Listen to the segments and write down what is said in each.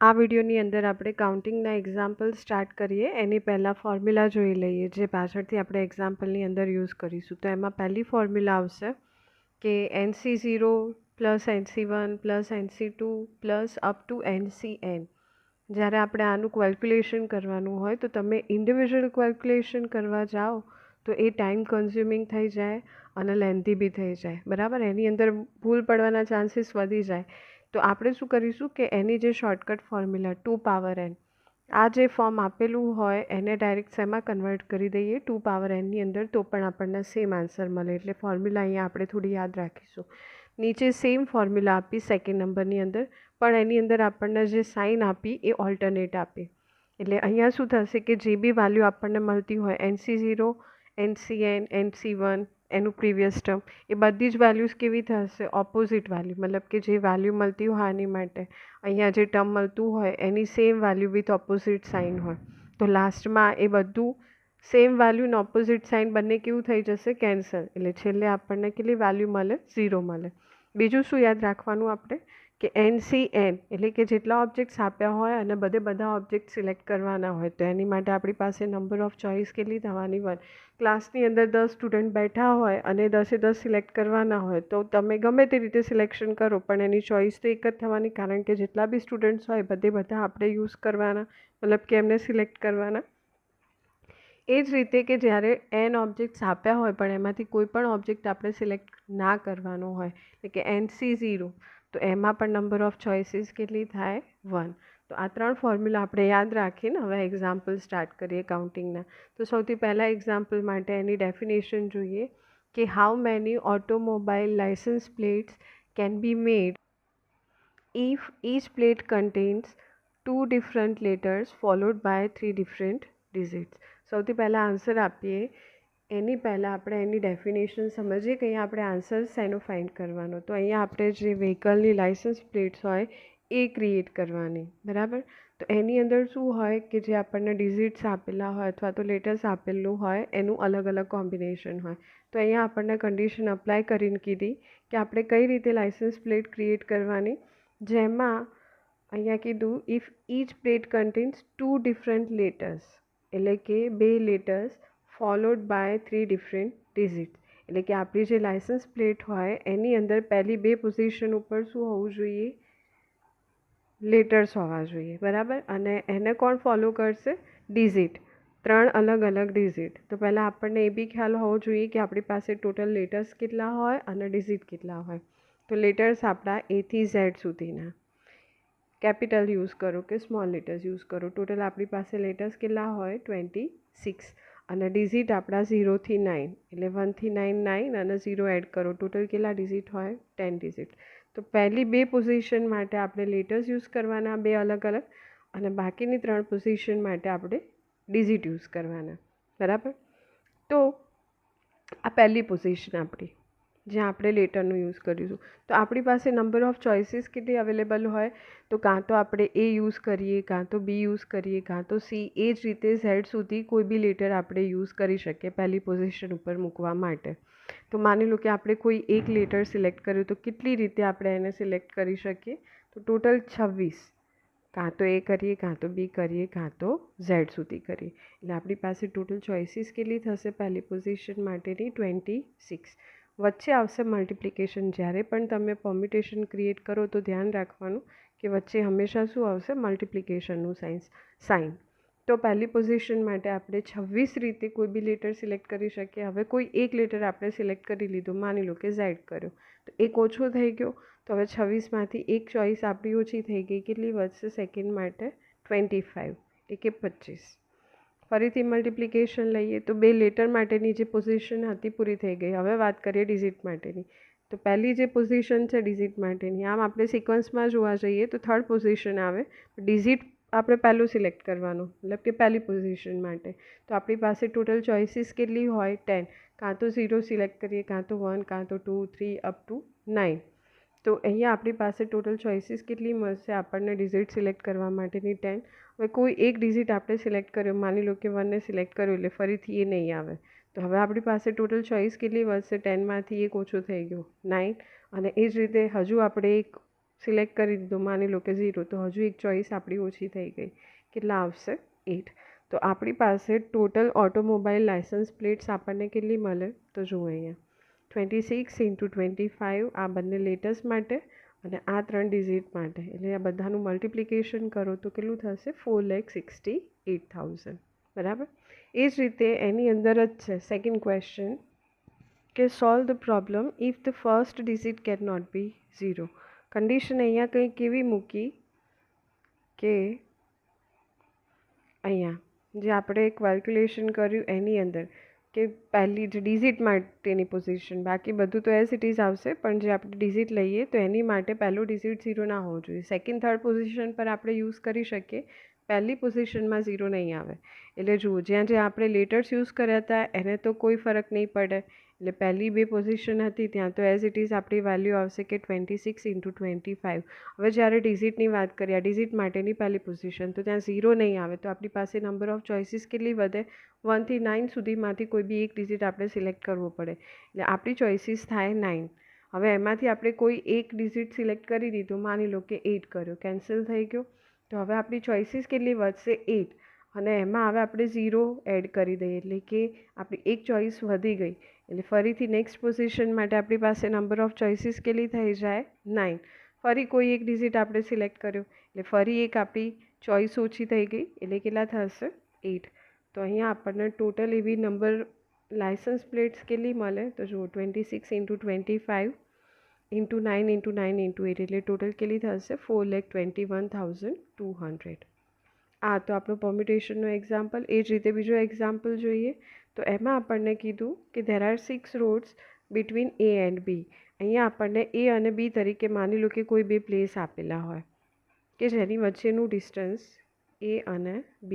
આ વિડીયોની અંદર આપણે કાઉન્ટિંગના એક્ઝામ્પલ સ્ટાર્ટ કરીએ એની પહેલાં ફોર્મ્યુલા જોઈ લઈએ જે પાછળથી આપણે એક્ઝામ્પલની અંદર યુઝ કરીશું. તો એમાં પહેલી ફોર્મ્યુલા આવશે કે NC0 plus NC1 plus NC2 plus up to NCN. જ્યારે આપણે આનું કેલ્ક્યુલેશન કરવાનું હોય તો તમે ઇન્ડિવિજ્યુઅલ કેલ્ક્યુલેશન કરવા જાઓ તો એ ટાઈમ કન્ઝ્યુમિંગ થઈ જાય અને લેન્ધી બી થઈ જાય, બરાબર. એની અંદર ભૂલ પડવાના ચાન્સીસ વધી જાય. તો આપણે શું કરીશું કે એની જે શોર્ટકટ ફોર્મ્યુલા 2 પાવર n, આ જે ફોર્મ આપેલું હોય એને ડાયરેક્ટ શેમાં કન્વર્ટ કરી દઈએ 2 પાવર nની અંદર, તો પણ આપણને સેમ આન્સર મળે. એટલે ફોર્મ્યુલા અહીંયા આપણે થોડી યાદ રાખીશું. નીચે સેમ ફોર્મ્યુલા આપી સેકન્ડ નંબરની અંદર, પણ એની અંદર આપણને જે સાઇન આપી એ ઓલ્ટરનેટ આપી. એટલે અહીંયા શું થશે કે જે બી વેલ્યુ આપણને મળતી હોય NC0, NCN, NC1 એનું પ્રીવિયસ ટર્મ, એ બધી જ વેલ્યુઝ કેવી થશે? Opposite value. મતલબ કે જે વેલ્યુ મળતી હોય આની માટે અહીંયા જે ટર્મ મળતું હોય એની same value with opposite sign હોય, તો લાસ્ટમાં એ બધું સેમ વેલ્યુ ને ઓપોઝિટ સાઇન બંને કેવું થઈ જશે? કેન્સલ. એટલે છેલ્લે આપણને કેટલી વેલ્યુ મળે? 0 મળે. બીજું શું યાદ રાખવાનું આપણે કે NCN એટલે કે જેટલા ઓબ્જેક્ટ્સ આપ્યા હોય અને બધા ઓબ્જેક્ટ સિલેક્ટ કરવાના હોય, તો એની માટે આપણી પાસે નંબર ઓફ ચોઇસ કેટલી થવાની? 1. ક્લાસની અંદર 10 સ્ટુડન્ટ બેઠા હોય અને 10 સિલેક્ટ કરવાના હોય તો તમે ગમે તે રીતે સિલેક્શન કરો પણ એની ચોઇસ તો એક જ થવાની, કારણ કે જેટલા બી સ્ટુડન્ટ્સ હોય બધા આપણે યુઝ કરવાના, મતલબ કે એમને સિલેક્ટ કરવાના. એ જ રીતે કે જ્યારે n ઓબ્જેક્ટ્સ આપ્યા હોય પણ એમાંથી કોઈ પણ ઓબ્જેક્ટ આપણે સિલેક્ટ ના કરવાનો હોય, એટલે કે NC0, તો એમાં પણ નંબર ઓફ ચોઇસીસ કેટલી થાય? 1. તો આ 3 ફોર્મ્યુલા આપણે યાદ રાખીને હવે એક્ઝામ્પલ સ્ટાર્ટ કરીએ કાઉન્ટિંગના. તો સૌથી પહેલાં એક્ઝામ્પલ માટે એની ડેફિનેશન જોઈએ કે how many automobile licence plates can be made if each plate contains 2 different letters followed by 3 different digits. સૌથી પહેલાં આન્સર આપીએ એની પહેલાં આપણે એની ડેફિનેશન સમજીએ કે અહીંયા આપણે આન્સર શેનો ફાઇન્ડ કરવાનો. તો અહીંયા આપણે જે વ્હીકલની લાઇસન્સ પ્લેટ્સ હોય એ ક્રિએટ કરવાની, બરાબર. તો એની અંદર શું હોય કે જે આપણને ડિઝિટ્સ આપેલા હોય અથવા તો લેટર્સ આપેલું હોય એનું અલગ અલગ કોમ્બિનેશન હોય. તો અહીંયા આપણને કન્ડિશન અપ્લાય કરીને કીધી કે આપણે કઈ રીતે લાઇસન્સ પ્લેટ ક્રિએટ કરવાની, જેમાં અહીંયા કીધું if each plate contains 2 different letters, એટલે કે 2 letters followed by 3 different digits. એટલે કે આપણી જે લાઇસન્સ પ્લેટ હોય એની અંદર પહેલી 2 પોઝિશન ઉપર શું હોવું જોઈએ? લેટર્સ હોવા જોઈએ, બરાબર. અને એને કોણ ફોલો કરશે? ડિઝિટ. 3 અલગ અલગ ડિઝિટ. તો પહેલાં આપણને એ બી ખ્યાલ હોવો જોઈએ કે આપણી પાસે ટોટલ લેટર્સ કેટલા હોય અને ડિઝિટ કેટલા હોય. તો લેટર્સ આપણા A થી Z સુધીના કેપિટલ યુઝ કરો કે સ્મોલ લેટર્સ યુઝ કરો. ટોટલ આપણી પાસે લેટર્સ કેટલા હોય? 26. અને ડિઝિટ આપણા 0 થી 9, એટલે 1 થી 9 9 અને 0 એડ કરો, ટોટલ કેટલા ડિઝિટ હોય? 10 ડિઝિટ. તો પહેલી 2 પોઝિશન માટે આપણે લેટર્સ યુઝ કરવાના 2 અલગ અલગ, અને બાકીની 3 પોઝિશન માટે આપણે ડિઝિટ યુઝ કરવાના, બરાબર. તો આ પહેલી પોઝિશન આપણી જ્યાં આપણે લેટરનું યુઝ કરીશું. તો આપણી પાસે નંબર ઓફ ચોઇસીસ કેટલી અવેલેબલ હોય? તો કાં તો આપણે A યુઝ કરીએ, કાં તો B યુઝ કરીએ, કાં તો C. એ જ રીતે Z સુધી કોઈ બી લેટર આપણે યુઝ કરી શકીએ પહેલી પોઝિશન ઉપર મૂકવા માટે. તો માની લો કે આપણે કોઈ એક લેટર સિલેક્ટ કર્યું, તો કેટલી રીતે આપણે એને સિલેક્ટ કરી શકીએ? તો ટોટલ 26. કાં તો A કરીએ, કાં તો B કરીએ, કાં તો Z સુધી કરીએ. એટલે આપણી પાસે ટોટલ ચોઇસીસ કેટલી થશે પહેલી પોઝિશન માટેની? 26. વચ્ચે આવશે મલ્ટિપ્લિકેશન. જ્યારે પણ તમે પરમ્યુટેશન ક્રિએટ કરો તો ધ્યાન રાખવાનું કે વચ્ચે હંમેશા શું આવશે? મલ્ટિપ્લિકેશનનું સાઇન. તો પહેલી પોઝિશન માટે આપણે 26 રીતે કોઈ બી લેટર સિલેક્ટ કરી શકીએ. હવે કોઈ એક લેટર આપણે સિલેક્ટ કરી લીધો, માની લો કે Z કર્યો, તો એક ઓછો થઈ ગયો. તો હવે 26માંથી એક ચોઈસ આપણી ઓછી થઈ ગઈ. કેટલી વધશે સેકન્ડ માટે? 25, એટલે કે 25. ફરીથી મલ્ટિપ્લિકેશન લઈએ તો 2 લેટર માટેની જે પોઝિશન હતી પૂરી થઈ ગઈ. હવે વાત કરીએ ડિઝિટ માટેની. તો પહેલી જે પોઝિશન છે ડિઝિટ માટેની, આમ આપણે સિક્વન્સમાં જોવા જઈએ તો 3rd પોઝિશન આવે. ડિઝિટ આપણે પહેલું સિલેક્ટ કરવાનું, મતલબ કે પહેલી પોઝિશન માટે. તો આપણી પાસે ટોટલ ચોઇસીસ કેટલી હોય? 10. કાં તો 0 સિલેક્ટ કરીએ, કાં તો 1, કાં તો 2, 3 અપ ટુ 9. તો અહીંયા આપણી પાસે ટોટલ ચોઇસીસ કેટલી મળશે આપણને ડિઝિટ સિલેક્ટ કરવા માટેની? 10. હવે કોઈ એક ડિઝિટ આપણે સિલેક્ટ કર્યો, માની લો કે 1ને સિલેક્ટ કર્યો, એટલે ફરીથી એ નહીં આવે. તો હવે આપણી પાસે ટોટલ ચોઇસ કેટલી વધશે? 10માંથી એક ઓછો થઈ ગયો, 9. અને એ જ રીતે હજુ આપણે એક સિલેક્ટ કરી દીધું, માની લો કે 0, તો હજુ એક ચોઈસ આપણી ઓછી થઈ ગઈ. કેટલા આવશે? 8. તો આપણી પાસે ટોટલ ઓટોમોબાઈલ લાઇસન્સ પ્લેટ્સ આપણને કેટલી મળે? તો જુઓ અહીંયા 26 × 25 આ બંને લેટેસ્ટ માટે અને આ 3 ડિજિટ માટે, એટલે આ બધાનું મલ્ટિપ્લિકેશન કરો તો કેટલું થશે? 4,68,000. બરાબર. એ જ રીતે એની અંદર જ છે સેકન્ડ ક્વેશ્ચન કે solve the problem if the first digit can not be 0. Condition અહીંયા કંઈક કેવી મૂકી કે અહીંયા જે આપણે કેલ્ક્યુલેશન કર્યું એની અંદર કે પહેલી જ ડિજિટ માટેની પોઝિશન, બાકી બધું તો એઝ ઇટ ઇઝ આવશે, પણ જે આપણે ડિજિટ લઈએ તો એની માટે પહેલું ડિજિટ 0 ના હોવું જોઈએ. સેકન્ડ થર્ડ પોઝિશન પર આપણે યુઝ કરી શકીએ, પહેલી પોઝિશનમાં 0 નહીં આવે. એટલે જુઓ, જ્યાં આપણે લેટર્સ યુઝ કર્યા હતા એને તો કોઈ ફરક નહીં પડે, એટલે પહેલી બે પોઝિશન હતી ત્યાં તો એઝ ઇટ ઇઝ આપણી વેલ્યુ આવશે કે 26 × 25. હવે જ્યારે ડિજિટની વાત કરીએ, આ ડિજિટ માટેની પહેલી પોઝિશન, તો ત્યાં 0 નહીં આવે, તો આપણી પાસે નંબર ઓફ ચોઇસીસ કેટલી વધે? 1 થી 9 સુધીમાંથી કોઈ બી એક ડિજિટ આપણે સિલેક્ટ કરવો પડે, એટલે આપણી ચોઇસીસ થાય 9. હવે એમાંથી આપણે કોઈ એક ડિજિટ સિલેક્ટ કરી દીધું, માની લો કે 8 કર્યો, કેન્સલ થઈ ગયો. તો હવે આપણી ચોઇસીસ કેટલી વધશે? 8. અને એમાં હવે આપણે 0 એડ કરી દઈએ, એટલે કે આપણી એક ચોઇસ વધી ગઈ. એટલે ફરીથી નેક્સ્ટ પોઝિશન માટે આપણી પાસે નંબર ઓફ ચોઇસીસ કેટલી થઈ જાય? 9. ફરી કોઈ એક ડિજિટ આપણે સિલેક્ટ કર્યો, એટલે ફરી એક આપણી ચોઇસ ઓછી થઈ ગઈ, એટલે કેટલા થશે? 8. તો અહીંયા આપણને ટોટલ એવી નંબર લાઇસન્સ પ્લેટ્સ કેટલી મળે? તો જુઓ 26 × 25 × 9 × 9 × 8, એટલે ટોટલ કેટલી થશે? 4,21,200. આ તો આપણો પરમ્યુટેશનનો એક્ઝામ્પલ. એ જ રીતે બીજો એક્ઝામ્પલ જોઈએ તો એમાં આપણને કીધું કે there are 6 rods between A and B. અહીંયા આપણને A અને B તરીકે માની લો કે કોઈ બે પ્લેસ આપેલા હોય કે જેની વચ્ચેનું ડિસ્ટન્સ A અને B,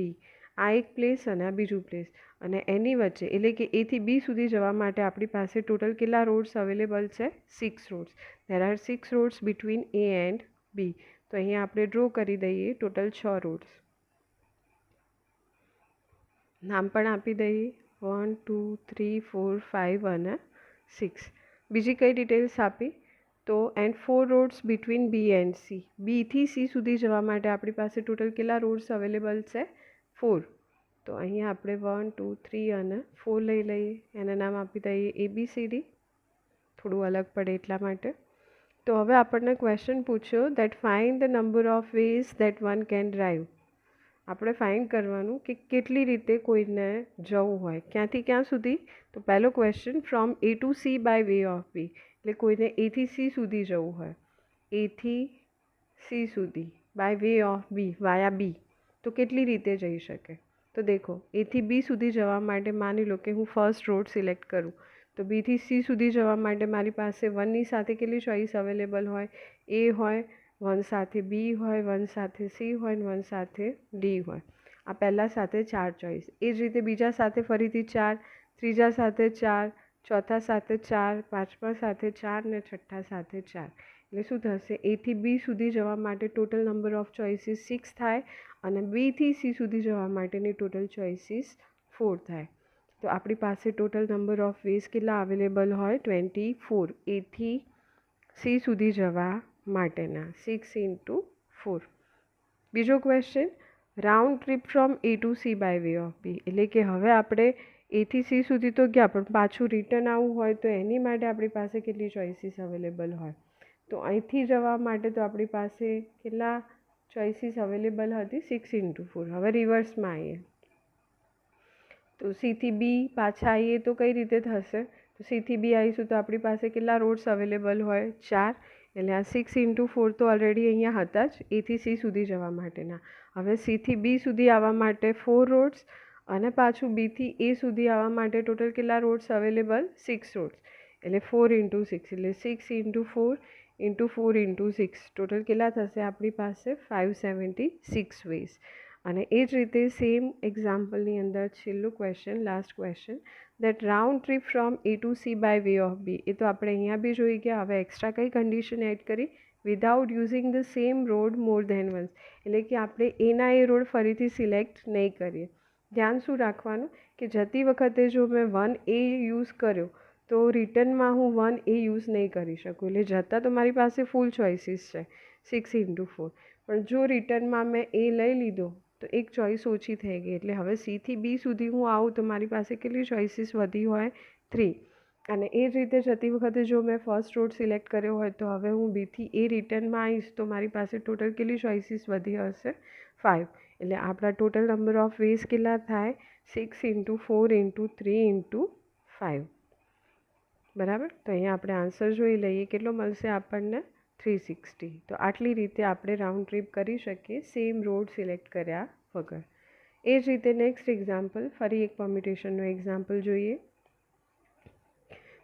આ એક પ્લેસ અને આ બીજું પ્લેસ, અને એની વચ્ચે એટલે કે A થી B સુધી જવા માટે આપણી પાસે ટોટલ કેટલા રોડ્સ અવેલેબલ છે? 6 rods. There are 6 rods between A and B. તો અહીંયા આપણે ડ્રો કરી દઈએ ટોટલ 6 રોડ્સ. નામ પણ આપી દઈએ 1 2 3 4 5 અને 6. બીજી કઈ ડિટેલ્સ આપી? તો and 4 rods between B and C. B થી C સુધી જવા માટે આપણી પાસે ટોટલ કેટલા રોડ્સ અવેલેબલ છે? 4. તો અહીંયા આપણે 1 2 3 અને 4 લઈ લઈએ, એના નામ આપી દઈએ ABCD, થોડું અલગ પડે એટલા માટે. તો હવે આપણને ક્વેશ્ચન પૂછ્યો that find the number of ways that one can drive. આપણે ફાઇન્ડ કરવાનું કે કેટલી રીતે કોઈને જવું હોય, ક્યાંથી ક્યાં સુધી? તો પહેલો question from A to C by way of B, એટલે કોઈને A થી C સુધી જવું હોય, A થી C સુધી by way of B, via B, તો કેટલી રીતે જઈ શકે? તો દેખો, A થી B સુધી જવા માટે માની લો કે હું ફર્સ્ટ રોડ સિલેક્ટ કરું, તો B થી C સુધી જવા માટે મારી પાસે 1ની સાથે કેટલી ચોઈસ અવેલેબલ હોય? A હોય, 1 સાથે B હોય, 1 સાથે C હોય, 1 સાથે D હોય. આ પહેલાં સાથે 4 ચોઈસ. એ જ રીતે બીજા સાથે ફરીથી 4, ત્રીજા સાથે 4, ચોથા સાથે 4, પાંચમા સાથે 4 ને છઠ્ઠા સાથે 4. એટલે શું થશે? A થી B સુધી જવા માટે ટોટલ નંબર ઓફ ચોઈસીસ 6 થાય અને B થી C સુધી જવા માટેની ટોટલ ચોઈસીસ 4 થાય. તો આપણી પાસે ટોટલ નંબર ઓફ વેઝ કેટલા અવેલેબલ હોય? 24. A થી C સુધી જવા માટેના 6 × 4. બીજો question, round trip from A to C by way of B, એટલે કે હવે આપણે A થી C સુધી તો ગયા, પણ પાછું રિટર્ન આવવું હોય તો એની માટે આપણી પાસે કેટલી ચોઈસીસ અવેલેબલ હોય? તો અહીંથી જવા માટે તો આપણી પાસે કેટલા ચોઈસીસ અવેલેબલ હતી? 6 × 4. હવે રિવર્સમાં આવીએ તો C થી B પાછા આવીએ તો કઈ રીતે થશે? તો C થી B આવીશું તો આપણી પાસે કેટલા રોડ્સ અવેલેબલ હોય? 4. એટલે આ 6 × 4 તો ઓલરેડી અહીંયા હતા જ A થી C સુધી જવા માટેના. હવે C થી B સુધી આવવા માટે 4 રોડ્સ અને પાછું B થી A સુધી આવવા માટે ટોટલ કેટલા રોડ્સ અવેલેબલ? 6 રોડ્સ. એટલે 4 × 6, એટલે 6 × 4 × 4 × 6, ટોટલ કેટલા થશે આપણી પાસે? 576 વેઝ. અને એ જ રીતે સેમ એક્ઝામ્પલની અંદર છેલ્લું question, last question, that round trip from A to C by way of B. એ તો આપણે અહીંયા બી જોઈ ગયા. હવે એક્સ્ટ્રા કઈ કન્ડિશન એડ કરી? Without using the same road more than once, એટલે કે આપણે એના એ રોડ ફરીથી સિલેક્ટ નહીં કરીએ. ધ્યાન શું રાખવાનું કે જતી વખતે જો મેં 1A યુઝ કર્યો તો રિટર્નમાં હું 1A યુઝ નહીં કરી શકું, એટલે જતાં તો મારી પાસે ફૂલ ચોઈસીસ છે. 6 × 4. પણ જો રિટર્નમાં મેં એ લઈ લીધો તો એક ચોઈસ ઓછી થઈ ગઈ, એટલે હવે Cથી B સુધી હું આવું તો મારી પાસે કેટલી ચોઈસીસ વધી હોય? 3. અને એ જ રીતે જતી વખતે જો મેં ફર્સ્ટ રોડ સિલેક્ટ કર્યો હોય તો હવે હું બીથી એ રિટર્નમાં આવીશ તો મારી પાસે ટોટલ કેટલી ચોઈસીસ વધી હશે? 5. એટલે આપણા ટોટલ નંબર ઓફ વેઝ કેટલા થાય? 6 × 4 × 3 × 5. બરાબર. તો અહીંયા આપણે આન્સર જોઈ લઈએ, કેટલો મળશે આપણને? 360. તો આટલી રીતે આપણે રાઉન્ડ ટ્રીપ કરી શકીએ સેમ રોડ સિલેક્ટ કર્યા વગર. એ જ રીતે નેક્સ્ટ એક્ઝામ્પલ, ફરી એક પરમ્યુટેશનનો એક્ઝામ્પલ જોઈએ.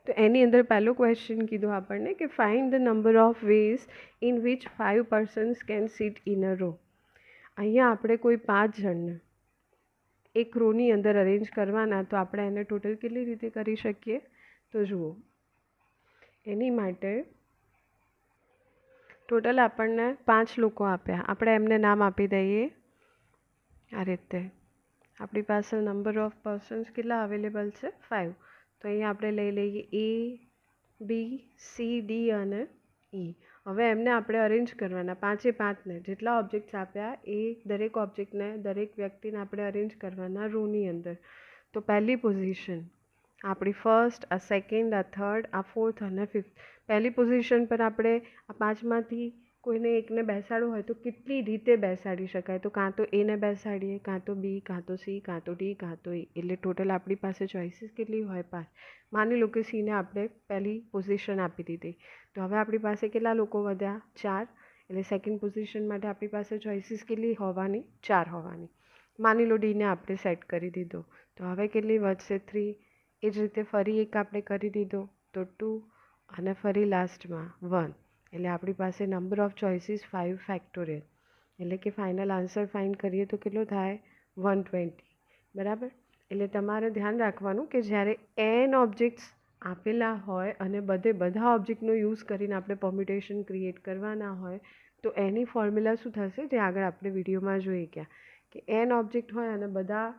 તો એની અંદર પહેલો ક્વેશ્ચન કીધો આપણને કે find the number of ways in which 5 persons can sit in a row. અહીંયા આપણે કોઈ 5 જણને એક રોની અંદર અરેન્જ કરવાના, તો આપણે એને ટોટલ કેટલી રીતે કરી શકીએ? તો જુઓ, એની માટે ટોટલ આપણને 5 લોકો આપ્યા, આપણે એમને નામ આપી દઈએ આ રીતે. આપણી પાસે નંબર ઓફ પર્સન્સ કેટલા અવેલેબલ છે? 5. તો અહીંયા આપણે લઈ લઈએ A, B, C, D અને E. હવે એમને આપણે અરેન્જ કરવાના 5-5ને, જેટલા ઓબ્જેક્ટ્સ આપ્યા એ દરેક ઓબ્જેક્ટને, દરેક વ્યક્તિને આપણે અરેન્જ કરવાના રોની અંદર. તો પહેલી પોઝિશન આપણી ફર્સ્ટ, આ સેકન્ડ, આ થર્ડ, આ ફોર્થ અને ફિફ્થ. પહેલી પોઝિશન પર આપણે આ 5માંથી કોઈને એકને બેસાડવું હોય તો કેટલી રીતે બેસાડી શકાય? તો કાં તો એને બેસાડીએ, કાં તો B, કાં તો C, કાં તો D, કાં તો E. એટલે ટોટલ આપણી પાસે ચોઈસીસ કેટલી હોય? 5. માની લો કે Cને આપણે પહેલી પોઝિશન આપી દીધી, તો હવે આપણી પાસે કેટલા લોકો વધ્યા? 4. એટલે સેકન્ડ પોઝિશન માટે આપણી પાસે ચોઈસીસ કેટલી હોવાની? 4 હોવાની. માની લો Dને આપણે સેટ કરી દીધો, તો હવે કેટલી વધશે? 3. એ જ રીતે ફરી એક આપણે કરી દીધો તો 2 અને ફરી લાસ્ટમાં 1. એટલે આપણી પાસે નંબર ઓફ ચોઈસીસ 5 ફેક્ટોરિયલ. એટલે કે ફાઇનલ આન્સર ફાઇન્ડ કરીએ તો કેટલો થાય? 120. બરાબર. એટલે તમારે ધ્યાન રાખવાનું કે જ્યારે n ઓબ્જેક્ટ્સ આપેલા હોય અને બધા ઓબ્જેક્ટનો યુઝ કરીને આપણે પરમ્યુટેશન ક્રિએટ કરવાના હોય તો એની ફોર્મ્યુલા શું થશે? જે આગળ આપણે વિડીયોમાં જોઈ ગયા કે n ઓબ્જેક્ટ હોય અને બધા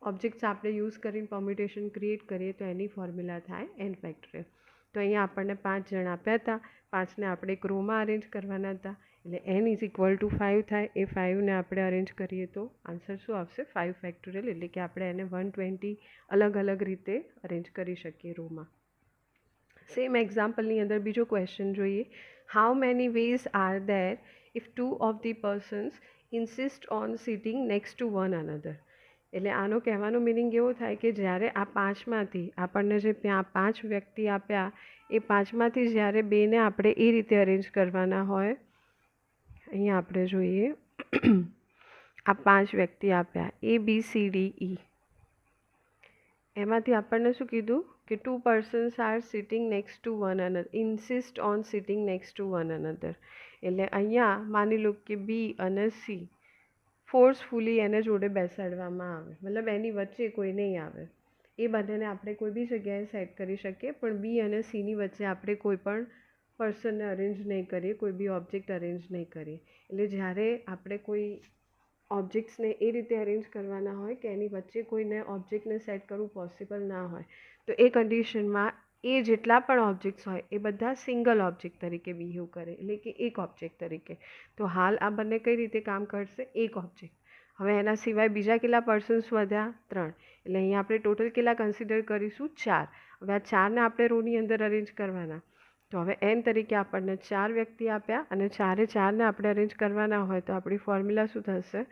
ઓબ્જેક્ટ્સ આપણે યુઝ કરીને પરમ્યુટેશન ક્રિએટ કરીએ તો એની ફોર્મ્યુલા થાય n ફેક્ટોરિયલ. તો અહીંયા આપણને 5 જણ આપ્યા હતા, 5ને આપણે એક રોમાં અરેન્જ કરવાના હતા, એટલે n = 5 થાય. એ 5ને આપણે અરેન્જ કરીએ તો આન્સર શું આવશે? 5 ફેક્ટોરિયલ. એટલે કે આપણે એને 120 અલગ અલગ રીતે અરેન્જ કરી શકીએ રોમાં. સેમ એક્ઝામ્પલની અંદર બીજો ક્વેશ્ચન જોઈએ. How many ways are there if 2 of the persons insist on sitting next to one another. એટલે આનો કહેવાનો મિનિંગ એવો થાય કે જ્યારે આ 5માંથી આપણને જે 5 વ્યક્તિ આપ્યા એ 5માંથી જ્યારે 2ને આપણે એ રીતે અરેન્જ કરવાના હોય, અહીંયા આપણે જોઈએ આ 5 વ્યક્તિ આપ્યા A, B, C, D, E. એમાંથી આપણને શું કીધું કે 2 persons are sitting next to one another, insist on sitting next to one another. એટલે અહીંયા માની લો કે B અને C ફોર્સફુલી એને જોડે બેસાડવામાં આવે, મતલબ એની વચ્ચે કોઈ નહીં આવે. એ બંનેને આપણે કોઈ બી જગ્યાએ સેટ કરી શકીએ, પણ B અને Cની વચ્ચે આપણે કોઈ પણ પર્સનને અરેન્જ નહીં કરીએ, કોઈ બી ઓબ્જેક્ટ અરેન્જ નહીં કરીએ. એટલે જ્યારે આપણે કોઈ ઓબ્જેક્ટ્સને એ રીતે અરેન્જ કરવાના હોય કે એની વચ્ચે કોઈને ઓબ્જેક્ટને સેટ કરવું પોસિબલ ના હોય, તો એ કન્ડિશનમાં એ જેટલા પણ ઓબ્જેક્ટ્સ હોય એ બધા સિંગલ ઓબ્જેક્ટ તરીકે બિહેવ કરે, એટલે કે એક ઓબ્જેક્ટ તરીકે. તો હાલ આ બંને કઈ રીતે કામ કરશે? એક ઓબ્જેક્ટ. હવે એના સિવાય બીજા કેટલા પર્સન્સ વધ્યા? 3. એટલે અહીંયા આપણે ટોટલ કેટલા કન્સિડર કરીશું? 4. હવે આ 4ને આપણે રોની અંદર અરેન્જ કરવાના, તો હવે n તરીકે આપણને 4 વ્યક્તિ આપ્યા અને 4ને આપણે અરેન્જ કરવાના હોય તો આપણી ફોર્મ્યુલા શું થશે?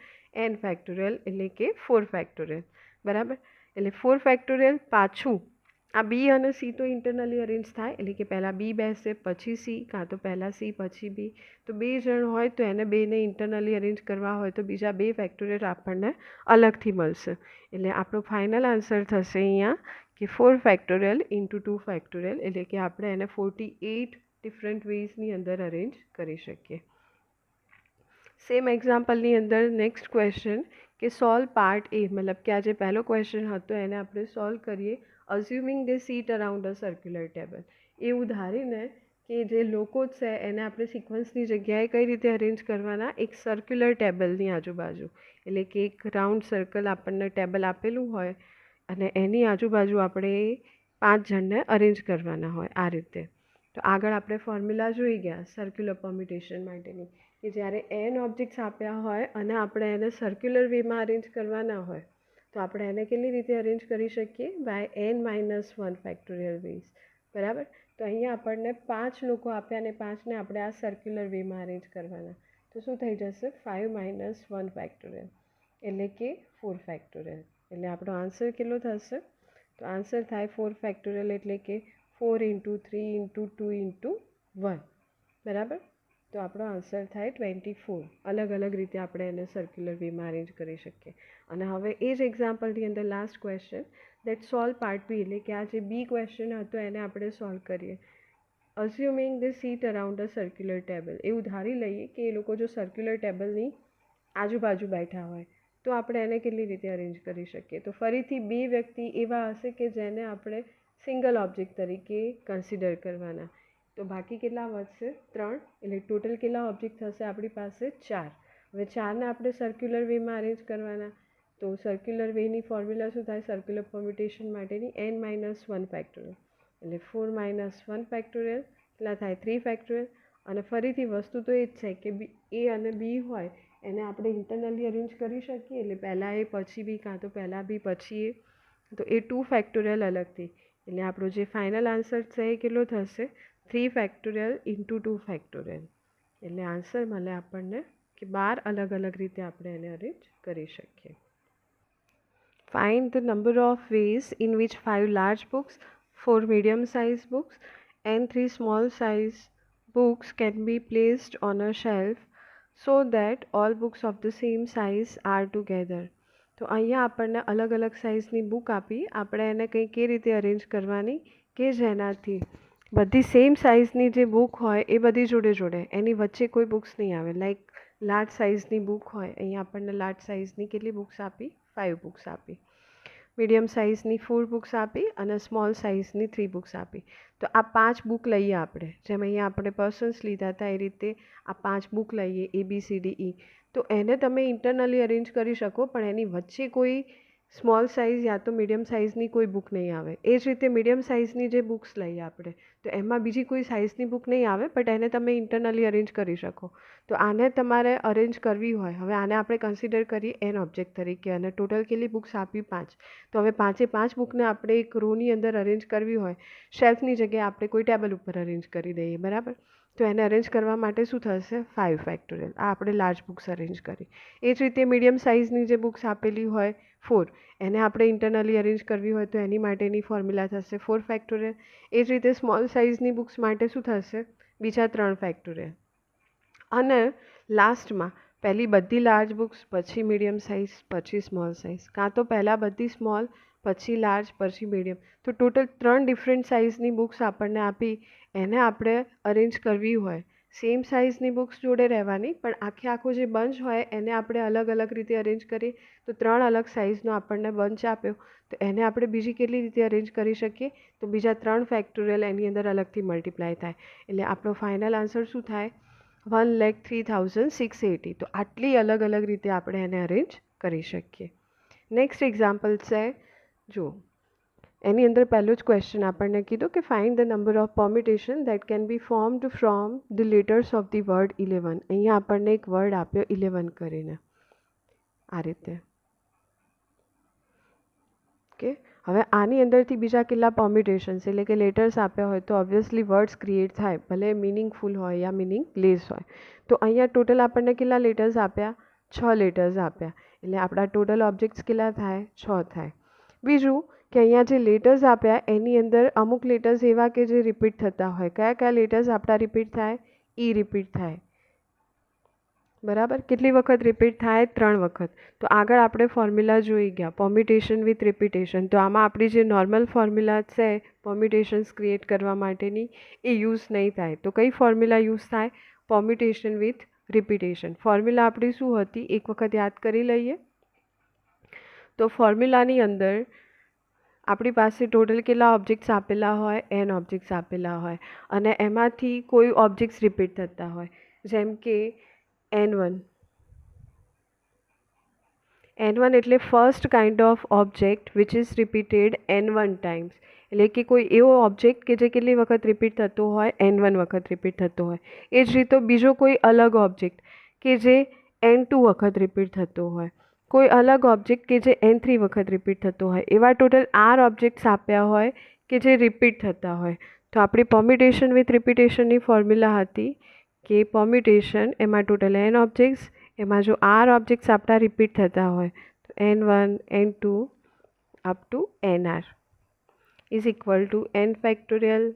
n ફેક્ટોરિયલ, એટલે કે 4 ફેક્ટોરિયલ. બરાબર. એટલે 4 ફેક્ટોરિયલ. પાછું આ B અને C તો ઇન્ટરનલી અરેન્જ થાય, એટલે કે પહેલાં B બેસે પછી C, કાં તો પહેલાં C પછી B. તો 2 જણ હોય તો એને 2ને ઇન્ટરનલી અરેન્જ કરવા હોય તો બીજા 2 ફેક્ટોરિયલ આપણને અલગથી મળશે. એટલે આપણો ફાઇનલ આન્સર થશે અહીંયા કે 4 ફેક્ટોરિયલ × 2 ફેક્ટોરિયલ. એટલે કે આપણે એને 48 ડિફરન્ટ વેઝની અંદર અરેન્જ કરી શકીએ. સેમ એક્ઝામ્પલની અંદર નેક્સ્ટ ક્વેશ્ચન કે સોલ્વ પાર્ટ A, મતલબ કે આ જે પહેલો ક્વેશ્ચન હતો એને આપણે સોલ્વ કરીએ. Assuming they sit around a circular table. એવું ધારીને કે જે લોકો છે એને આપણે સિક્વન્સની જગ્યાએ કઈ રીતે અરેન્જ કરવાના? એક સર્ક્યુલર ટેબલની આજુબાજુ. એટલે કે એક રાઉન્ડ સર્કલ આપણને ટેબલ આપેલું હોય અને એની આજુબાજુ આપણે 5 જણને અરેન્જ કરવાના હોય આ રીતે. તો આગળ આપણે ફોર્મ્યુલા જોઈ ગયા સર્ક્યુલર પરમ્યુટેશન માટેની, કે જ્યારે n ઓબ્જેક્ટ્સ આપ્યા હોય અને આપણે એને સર્ક્યુલર વેમાં અરેન્જ કરવાના હોય તો આપણે એને કેટલી રીતે અરેન્જ કરી શકીએ? By n-1 factorial ways. બરાબર. તો અહીંયા આપણને 5 લોકો આપ્યા અને 5ને આપણે આ સર્ક્યુલર વેમાં અરેન્જ કરવાના. તો શું થઈ જશે? 5 - 1 ફેક્ટોરિયલ એટલે કે 4 ફેક્ટોરિયલ. એટલે આપણો આન્સર કેટલો થશે? તો આન્સર થાય 4 ફેક્ટોરિયલ એટલે કે 4 × 3 × 2 × 1. બરાબર. તો આપણો આન્સર થાય 24. અલગ અલગ રીતે આપણે એને સર્ક્યુલર વેમાં અરેન્જ કરી શકીએ. અને હવે એ જ એક્ઝામ્પલની અંદર last question that solve part B, એટલે કે આ જે બી ક્વેશ્ચન હતો એને આપણે સોલ્વ કરીએ. Assuming the sit around a circular table. એવું ધારી લઈએ કે એ લોકો જો સર્ક્યુલર ટેબલની આજુબાજુ બેઠા હોય તો આપણે એને કેટલી રીતે અરેન્જ કરી શકીએ? તો ફરીથી બે વ્યક્તિ એવા હશે કે જેને આપણે સિંગલ ઓબ્જેક્ટ તરીકે કન્સિડર કરવાના. તો બાકી કેટલા વધશે? 3. એટલે ટોટલ કેટલા ઓબ્જેક્ટ થશે આપણી પાસે? 4. હવે 4ને આપણે સર્ક્યુલર વેમાં અરેન્જ કરવાના. તો સર્ક્યુલર વેની ફોર્મ્યુલા શું થાય સર્ક્યુલર પરમ્યુટેશન માટેની? n-1 factorial. એટલે 4 - 1 ફેક્ટોરિયલ કેટલા થાય? 3 ફેક્ટોરિયલ. અને ફરીથી વસ્તુ તો એ જ છે કે એ અને બી હોય એને આપણે ઇન્ટરનલી અરેન્જ કરી શકીએ. એટલે પહેલાં એ પછી બી, કાં તો પહેલાં બી પછી એ. તો એ 2 ફેક્ટોરિયલ અલગથી. એટલે આપણો જે ફાઇનલ આન્સર છે એ કેટલો થશે? 3 ફેક્ટોરિયલ × 2 ફેક્ટોરિયલ. એટલે આન્સર મળે આપણને કે 12 અલગ અલગ રીતે આપણે એને અરેન્જ કરી શકીએ. Find the number of ways in which 5 large books, 4 medium size books and 3 small size books can be placed on a shelf so that all books of the same size are together. તો અહીંયા આપણને અલગ અલગ સાઇઝની book આપી, આપણે એને કંઈ કઈ રીતે અરેન્જ કરવાની કે જેનાથી બધી સેમ સાઇઝની જે બુક હોય એ બધી જોડે જોડે, એની વચ્ચે કોઈ બુક્સ નહીં આવે. લાઈક લાર્જ સાઇઝની બુક હોય, અહીંયા આપણને લાર્જ સાઇઝની કેટલી બુક્સ આપી? 5 બુક્સ આપી. મીડિયમ સાઇઝની 4 બુક્સ આપી અને સ્મોલ સાઇઝની 3 બુક્સ આપી. તો આ 5 બુક લઈએ આપણે, જેમ અહીંયા આપણે પર્સન્સ લીધા હતા એ રીતે આ 5 બુક લઈએ ABCDE. તો એને તમે ઇન્ટરનલી અરેન્જ કરી શકો, પણ એની વચ્ચે કોઈ સ્મોલ સાઇઝ યા તો મીડિયમ સાઇઝની કોઈ બુક નહીં આવે. એ જ રીતે મીડિયમ સાઇઝની જે બુક્સ લઈએ આપણે, તો એમાં બીજી કોઈ સાઇઝની બુક નહીં આવે, બટ એને તમે ઇન્ટરનલી અરેન્જ કરી શકો. તો આને તમારે અરેન્જ કરવી હોય, હવે આને આપણે કન્સિડર કરીએ n ઓબ્જેક્ટ તરીકે અને ટોટલ કેટલી બુક્સ આપી? 5. તો હવે 5 બુકને આપણે એક રોની અંદર અરેન્જ કરવી હોય, શેલ્ફની જગ્યાએ આપણે કોઈ ટેબલ ઉપર અરેન્જ કરી દઈએ. બરાબર. તો એને અરેન્જ કરવા માટે શું થશે? 5 ફેક્ટોરિયલ. આ આપણે લાર્જ બુક્સ અરેન્જ કરી. એ જ રીતે મીડિયમ સાઇઝની જે બુક્સ આપેલી હોય 4, એને આપણે ઇન્ટરનલી અરેન્જ કરવી હોય તો એની માટેની ફોર્મ્યુલા થશે 4 ફેક્ટોરિયલ. એ જ રીતે સ્મોલ સાઇઝની બુક્સ માટે શું થશે? બીજા 3 ફેક્ટોરિયલ. અને લાસ્ટમાં પહેલી બધી લાર્જ બુક્સ, પછી મીડિયમ સાઇઝ, પછી સ્મોલ સાઇઝ, કાં તો પહેલાં બધી સ્મોલ, પછી લાર્જ, પછી મીડિયમ. તો ટોટલ 3 ડિફરન્ટ સાઇઝની બુક્સ આપણને આપી, એને આપણે અરેન્જ કરવી હોય. સેમ સાઇઝની બુક્સ જોડે રહેવાની, પણ આખો જે બંચ હોય એને આપણે અલગ અલગ રીતે અરેન્જ કરીએ. તો 3 અલગ સાઇઝનો આપણને બંચ આપ્યો, તો એને આપણે બીજી કેટલી રીતે અરેન્જ કરી શકીએ? તો બીજા 3 ફેક્ટોરિયલ એની અંદર અલગથી મલ્ટીપ્લાય થાય. એટલે આપણો ફાઇનલ આન્સર શું થાય? 1,03,680. તો આટલી અલગ અલગ રીતે આપણે એને અરેન્જ કરી શકીએ. નેક્સ્ટ એક્ઝામ્પલ છે, જો એની અંદર પહેલો જ ક્વેશ્ચન આપણને કીધું કે find the number of permutation that can be formed from the letters of the word 11. અહીંયા આપણને એક વર્ડ આપ્યો 11 કરીને, આ રીતે. ઓકે. હવે આની અંદરથી બીજા કેટલા પરમ્યુટેશન્સ એટલે કે લેટર્સ આપ્યા હોય તો ઓબ્વિયસલી વર્ડ્સ ક્રિએટ થાય, ભલે મિનિંગફુલ હોય યા મિનિંગલેસ હોય. તો અહીંયા ટોટલ આપણને કેટલા લેટર્સ આપ્યા? 6 લેટર્સ આપ્યા. એટલે આપણા ટોટલ ઓબ્જેક્ટ્સ કેટલા થાય? 6 થાય. બીજું કે અહીંયા જે લેટર્સ આપ્યા એની અંદર અમુક લેટર્સ એવા કે જે રિપીટ થતા હોય. કયા કયા લેટર્સ આપણા રિપીટ થાય? ઈ રિપીટ થાય. બરાબર. કેટલી વખત રિપીટ થાય? 3 વખત. તો આગળ આપણે ફોર્મ્યુલા જોઈ ગયા, પરમ્યુટેશન વિથ રિપીટેશન. તો આમાં આપણી જે નોર્મલ ફોર્મ્યુલા છે પરમ્યુટેશન્સ ક્રિએટ કરવા માટેની, એ યુઝ નહીં થાય. તો કઈ ફોર્મ્યુલા યુઝ થાય? Permutation with repetition. ફોર્મ્યુલા આપણી શું હતી? એક વખત યાદ કરી લઈએ. તો ફોર્મ્યુલાની અંદર આપણી પાસે ટોટલ કેટલા ઓબ્જેક્ટ્સ આપેલા હોય? n ઓબ્જેક્ટ્સ આપેલા હોય અને એમાંથી કોઈ ઓબ્જેક્ટ્સ રિપીટ થતા હોય, જેમ કે n1. n1 એટલે first kind of object which is repeated n1 times. એટલે કે કોઈ એવો ઓબ્જેક્ટ કે જે કેટલી વખત રિપીટ થતો હોય, N1 વખત રિપીટ થતો હોય. એ જ રીતે બીજો કોઈ અલગ ઓબ્જેક્ટ કે જે N2 વખત રિપીટ થતો હોય, કોઈ અલગ ઓબ્જેક્ટ કે જે N3 વખત રિપીટ થતો હોય. એવા ટોટલ R ઓબ્જેક્ટ્સ આપ્યા હોય કે જે રિપીટ થતા હોય. તો આપણી પરમ્યુટેશન વિથ રિપીટેશનની ફોર્મ્યુલા હતી કે પરમ્યુટેશન એમાં ટોટલ N ઓબ્જેક્ટ્સ, એમાં જો R ઓબ્જેક્ટ્સ આપણા રિપીટ થતા હોય તો N1, N2 up to NR is equal to N factorial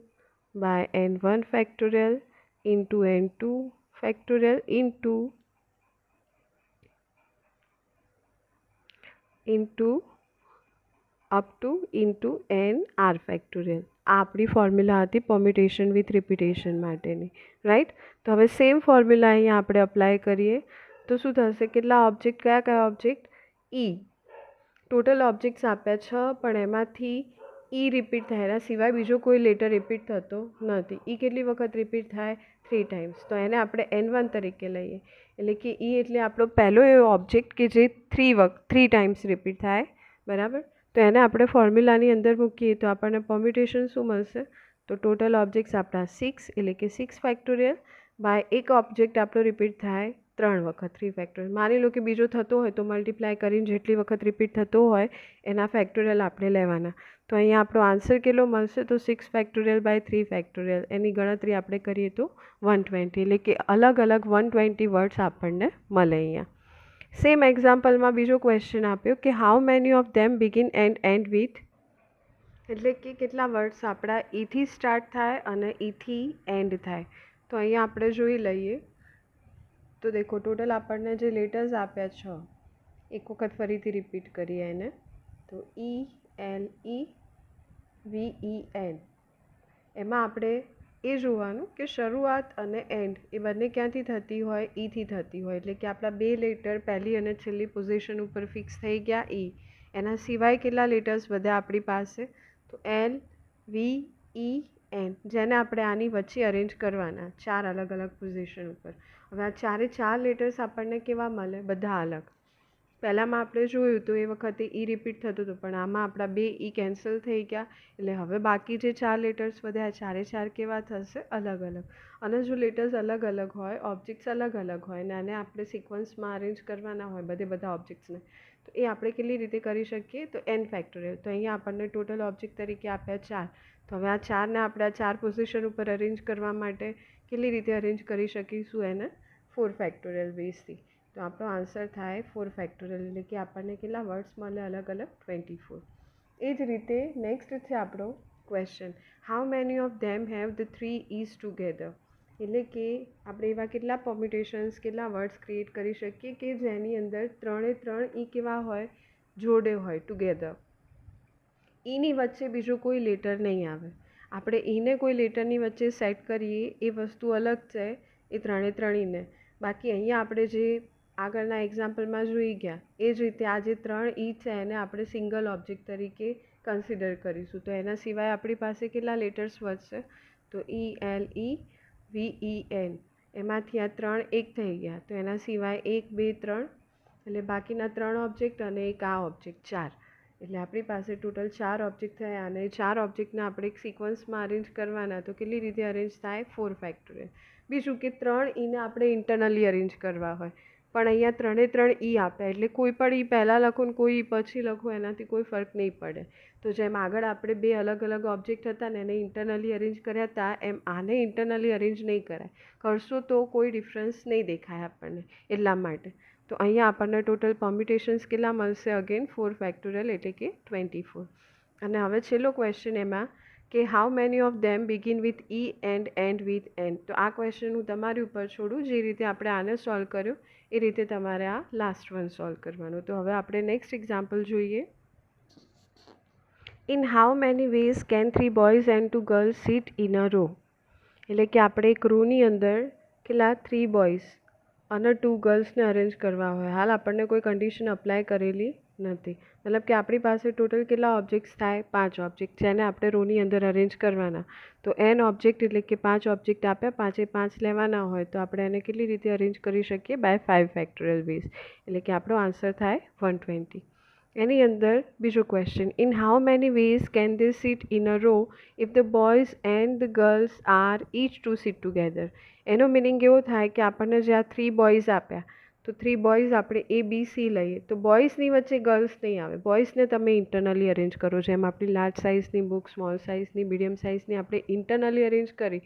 by N1 factorial into N2 factorial into up to into NR factorial. આ આપણી ફોર્મ્યુલા હતી પરમ્યુટેશન વિથ રિપીટેશન માટેની, રાઈટ. તો હવે સેમ ફોર્મ્યુલા અહીંયા આપણે અપ્લાય કરીએ તો શું થશે? કેટલા ઓબ્જેક્ટ, કયા કયા ઓબ્જેક્ટ? ટોટલ ઓબ્જેક્ટ્સ આપ્યા 6, પણ એમાંથી રિપીટ થાય, એના સિવાય બીજો કોઈ લેટર રિપીટ થતો નથી. કેટલી વખત રિપીટ થાય? 3 ટાઈમ્સ. તો એને આપણે N1 તરીકે લઈએ, એટલે કે એટલે આપણો પહેલો એવો ઓબ્જેક્ટ કે જે 3 ટાઈમ્સ રિપીટ થાય, બરાબર. તો એને આપણે ફોર્મ્યુલાની અંદર મૂકીએ તો આપણને પરમ્યુટેશન શું મળશે? તો ટોટલ ઓબ્જેક્ટ્સ આપણા 6, એટલે કે 6 ફેક્ટોરિયલ બાય એક ઓબ્જેક્ટ આપણો રિપીટ થાય 3 વખત, 3 ફેક્ટોરિયલ. માની લો કે બીજો થતો હોય તો મલ્ટીપ્લાય કરીને જેટલી વખત રિપીટ થતો હોય એના ફેક્ટોરિયલ આપણે લેવાના. તો અહીંયા આપણો આન્સર કેટલો મળશે? તો 6 ફેક્ટોરિયલ બાય 3 ફેક્ટોરિયલ. એની ગણતરી આપણે કરીએ તો 120, એટલે કે અલગ અલગ 120 વર્ડ્સ આપણને મળે અહીંયા. સેમ એક્ઝામ્પલમાં બીજો ક્વેશ્ચન આપ્યો કે how many of them begin and and with, એટલે કે કેટલા વર્ડ્સ આપણા થી સ્ટાર્ટ થાય અને થી એન્ડ થાય. તો અહીંયા આપણે જોઈ લઈએ તો દેખો ટોટલ આપણને જે લેટર્સ આપ્યા 6, એક વખત ફરીથી રિપીટ કરીએ એને. તો ELEVEN. એમાં આપણે એ જોવાનું કે શરૂઆત અને એન્ડ એ બંને ક્યાંથી થતી હોય? થી થતી હોય, એટલે કે આપણા 2 લેટર પહેલી અને છેલ્લી પોઝિશન ઉપર ફિક્સ થઈ ગયા. એના સિવાય કેટલા લેટર્સ વધ્યા આપણી પાસે? તો LVEN, જેને આપણે આની વચ્ચે અરેન્જ કરવાના 4 અલગ અલગ પોઝિશન ઉપર. હવે આ 4 લેટર્સ આપણને કેવા મળે? બધા અલગ. પહેલાંમાં આપણે જોયું તો એ વખતે રિપીટ થતું હતું, પણ આમાં આપણા 2 કેન્સલ થઈ ગયા, એટલે હવે બાકી જે 4 લેટર્સ વધ્યા 4 કેવા થશે? અલગ અલગ. અને જો લેટર્સ અલગ અલગ હોય, ઓબ્જેક્ટ્સ અલગ અલગ હોય ને આને આપણે સિક્વન્સમાં અરેન્જ કરવાના હોય બધા ઓબ્જેક્ટ્સને, તો એ આપણે કેટલી રીતે કરી શકીએ? તો N ફેક્ટોરિયલ. તો અહીંયા આપણને ટોટલ ઓબ્જેક્ટ તરીકે આપ્યા 4. તો હવે આ 4ને આપણે આ 4 પોઝિશન ઉપર અરેન્જ કરવા માટે કેટલી રીતે અરેન્જ કરી શકીશું? એને 4 ફેક્ટોરિયલ બેઝથી. તો આપણો આન્સર થાય 4 ફેક્ટોરિયલ, એટલે કે આપણને કેટલા વર્ડ્સ મળે? અલગ અલગ 24. એ જ રીતે નેક્સ્ટ છે આપણો question, how many of them have the 3 E's together. એટલે કે આપણે એવા કેટલા પરમ્યુટેશન્સ, કેટલા વર્ડ્સ ક્રિએટ કરી શકીએ કે જેની અંદર 3 કેવા હોય? જોડે હોય, ટુગેધર. ની વચ્ચે બીજો કોઈ લેટર નહીં આવે. આપણે ને કોઈ લેટરની વચ્ચે સેટ કરીએ એ વસ્તુ અલગ છે, એ 3 બાકી અહીંયા આપણે જે આગળના એક્ઝામ્પલમાં જોઈ ગયા એ જ રીતે આ જે 3 છે એને આપણે સિંગલ ઓબ્જેક્ટ તરીકે કન્સિડર કરીશું. તો એના સિવાય આપણી પાસે કેટલા લેટર્સ વધશે? તો ELEVEN. એમાંથી આ 3 એક થઈ ગયા, તો એના સિવાય 1, 2, 3, એટલે બાકીના 3 ઓબ્જેક્ટ અને એક આ ઓબ્જેક્ટ 4. એટલે આપણી પાસે ટોટલ 4 ઓબ્જેક્ટ થયા અને 4 ઓબ્જેક્ટને આપણે એક સિક્વન્સમાં અરેન્જ કરવાના. તો કેટલી રીતે અરેન્જ થાય? 4 ફેક્ટોરિયલ. બીજું કે 3 ને આપણે ઇન્ટરનલી અરેન્જ કરવા હોય, પણ અહીંયા 3 આપ્યા, એટલે કોઈ પણ પહેલાં લખો ને કોઈ પછી લખો એનાથી કોઈ ફરક નહીં પડે. તો જેમ આગળ આપણે 2 અલગ અલગ ઓબ્જેક્ટ હતા ને એને ઇન્ટરનલી અરેન્જ કર્યા હતા, એમ આને ઇન્ટરનલી અરેન્જ નહીં કરાય. કરશો તો કોઈ ડિફરન્સ નહીં દેખાય આપણને, એટલા માટે. તો અહીંયા આપણને ટોટલ પરમ્યુટેશન્સ કેટલા મળશે? અગેન 4 ફેક્ટોરિયલ, એટલે કે 24. અને હવે છેલ્લો ક્વેશ્ચન એમાં કે how many of them begin with and and with an. તો આ ક્વેશ્ચન હું તમારી ઉપર છોડું, જે રીતે આપણે આને સોલ્વ કર્યો એ રીતે તમારે આ લાસ્ટ વન સોલ્વ કરવાનું. તો હવે આપણે નેક્સ્ટ એક્ઝામ્પલ જોઈએ. In how many ways can 3 boys and 2 girls sit in a row. એટલે કે આપણે એક રોની અંદર કેટલા 3 બોયઝ અને 2 ગર્લ્સને અરેન્જ કરવા હોય. હાલ આપણને કોઈ કન્ડિશન અપ્લાય કરેલી નથી, મતલબ કે આપણી પાસે ટોટલ કેટલા ઓબ્જેક્ટ્સ થાય? 5 ઓબ્જેક્ટ, જેને આપણે રોની અંદર અરેન્જ કરવાના. તો N ઓબ્જેક્ટ, એટલે કે 5 ઓબ્જેક્ટ આપ્યા, 5 લેવાના હોય તો આપણે એને કેટલી રીતે અરેન્જ કરી શકીએ? બાય 5 ફેક્ટોરિયલ બેઝ, એટલે કે આપણો આન્સર થાય 120. એની અંદર બીજો question, in how many ways can they sit in a row if the boys and the girls are each to sit together. એનો મિનિંગ એવો થાય કે આપણને જે આ 3 બોયઝ આપ્યા, તો 3 બોયઝ આપણે એ બી સી લઈએ તો બોયઝની વચ્ચે ગર્લ્સ નહીં આવે. બોયઝને તમે ઇન્ટરનલી અરેન્જ કરો, જેમ આપણી લાર્જ સાઇઝની બુક, સ્મોલ સાઇઝની, મીડિયમ સાઇઝની આપણે ઇન્ટરનલી અરેન્જ કરી,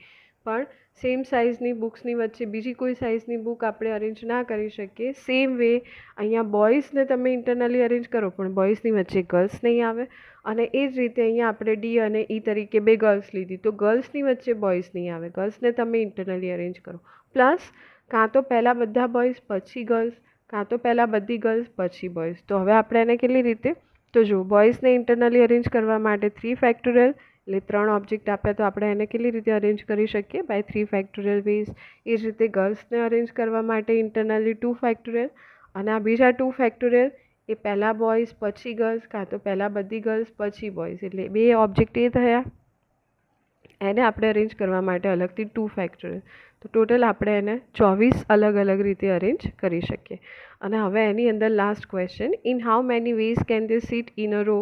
પણ સેમ સાઇઝની બુક્સની વચ્ચે બીજી કોઈ સાઇઝની બુક આપણે અરેન્જ ના કરી શકીએ. સેમ વે અહીંયા બોયઝને તમે ઇન્ટરનલી અરેન્જ કરો પણ બોયઝની વચ્ચે ગર્લ્સ નહીં આવે. અને એ જ રીતે અહીંયા આપણે ડી અને ઈ તરીકે 2 ગર્લ્સ લીધી તો ગર્લ્સની વચ્ચે બોયઝ નહીં આવે. ગર્લ્સને તમે ઇન્ટરનલી અરેન્જ કરો. પ્લસ કાં તો પહેલાં બધા બોયઝ પછી ગર્લ્સ, કાં તો પહેલાં બધી ગર્લ્સ પછી બોયઝ. તો હવે આપણે એને કેટલી રીતે, તો જો બોયઝને ઇન્ટરનલી અરેન્જ કરવા માટે 3 ફેક્ટોરિયલ, એટલે 3 ઓબ્જેક્ટ આપ્યા તો આપણે એને કેટલી રીતે અરેન્જ કરી શકીએ, બાય 3 ફેક્ટોરિયલ વેઝ. એ જ રીતે ગર્લ્સને અરેન્જ કરવા માટે ઇન્ટરનલી 2 ફેક્ટોરિયલ, અને આ બીજા 2 ફેક્ટોરિયલ એ પહેલાં બોયઝ પછી ગર્લ્સ, કાં તો પહેલાં બધી ગર્લ્સ પછી બોયઝ, એટલે 2 ઓબ્જેક્ટ એ થયા. એને આપણે અરેન્જ કરવા માટે અલગથી 2 ફેક્ટોરિયલ. તો ટોટલ આપણે એને 24 અલગ અલગ રીતે અરેન્જ કરી શકીએ. અને હવે એની અંદર last question, in how many ways can they sit in a row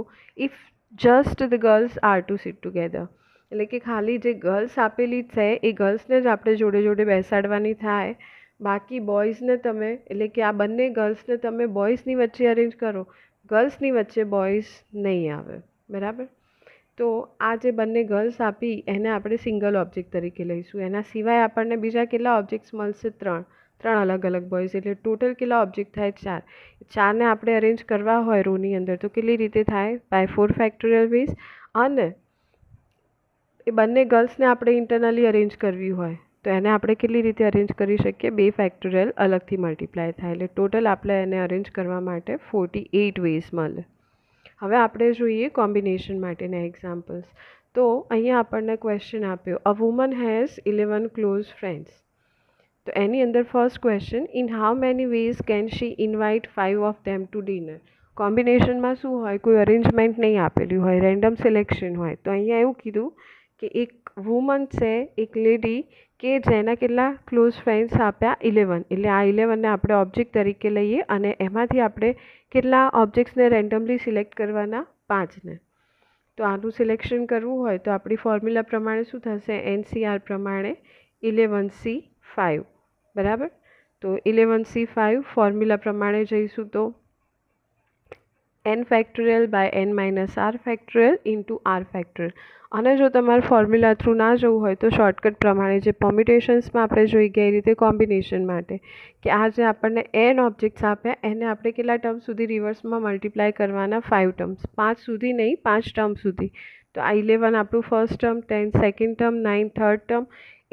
if just the girls are to sit together. એટલે કે ખાલી જે ગર્લ્સ આપેલી છે એ ગર્લ્સને જ આપણે જોડે જોડે બેસાડવાની થાય. બાકી બોયઝને તમે, એટલે કે આ બંને ગર્લ્સને તમે બોયઝની વચ્ચે અરેન્જ કરો, ગર્લ્સની વચ્ચે બોયઝ નહીં આવે. બરાબર. તો આ જે બંને ગર્લ્સ આપી એને આપણે સિંગલ ઓબ્જેક્ટ તરીકે લઈશું. એના સિવાય આપણને બીજા કેટલા ઓબ્જેક્ટ્સ મળશે? 3 અલગ અલગ બોયઝ, એટલે ટોટલ કેટલા ઓબ્જેક્ટ થાય? 4. 4ને આપણે અરેન્જ કરવા હોય રોની અંદર તો કેટલી રીતે થાય? By 4 factorial ways. અને એ બંને ગર્લ્સને આપણે ઇન્ટરનલી અરેન્જ કરવી હોય તો એને આપણે કેટલી રીતે અરેન્જ કરી શકીએ? 2 ફેક્ટોરિયલ અલગથી મલ્ટીપ્લાય થાય, એટલે ટોટલ આપણે એને અરેન્જ કરવા માટે 48 વેઝ મળે. હવે આપણે જોઈએ કોમ્બિનેશન માટેના એક્ઝામ્પલ્સ. તો અહીંયા આપણને ક્વેશ્ચન આપ્યો, a woman has 11 close friends. તો એની અંદર first question, in how many ways can she invite 5 of them to dinner. કોમ્બિનેશનમાં શું હોય? કોઈ અરેન્જમેન્ટ નહીં આપેલું હોય, રેન્ડમ સિલેક્શન હોય. તો અહીંયા એવું કીધું કે એક વુમન છે, એક લેડી, કે જેના કેટલા ક્લોઝ ફ્રેન્ડ્સ આપ્યા? 11. એટલે આ 11ને આપણે ઓબ્જેક્ટ તરીકે લઈએ અને એમાંથી આપણે કેટલા ઓબ્જેક્ટ્સને રેન્ડમલી સિલેક્ટ કરવાના? 5ને. તો આનું સિલેક્શન કરવું હોય તો આપણી ફોર્મ્યુલા પ્રમાણે શું થશે? NCR પ્રમાણે 11C5. બરાબર. તો 11C5 ફોર્મ્યુલા પ્રમાણે જઈશું તો n factorial by n minus r factorial into r factorial. અને જો તમારે ફોર્મ્યુલા થ્રુ ના જવું હોય તો શોર્ટકટ પ્રમાણે જે પરમ્યુટેશન્સમાં આપણે જોઈ ગયા એ રીતે કોમ્બિનેશન માટે, કે આ જે આપણને n ઓબ્જેક્ટ્સ આપ્યા એને આપણે કેટલા ટર્મ સુધી રિવર્સમાં મલ્ટીપ્લાય કરવાના? 5 ટર્મ્સ. 5 સુધી નહીં, 5 ટર્મ સુધી. તો આ 11 આપણું first term, 10 second term, 9 third term,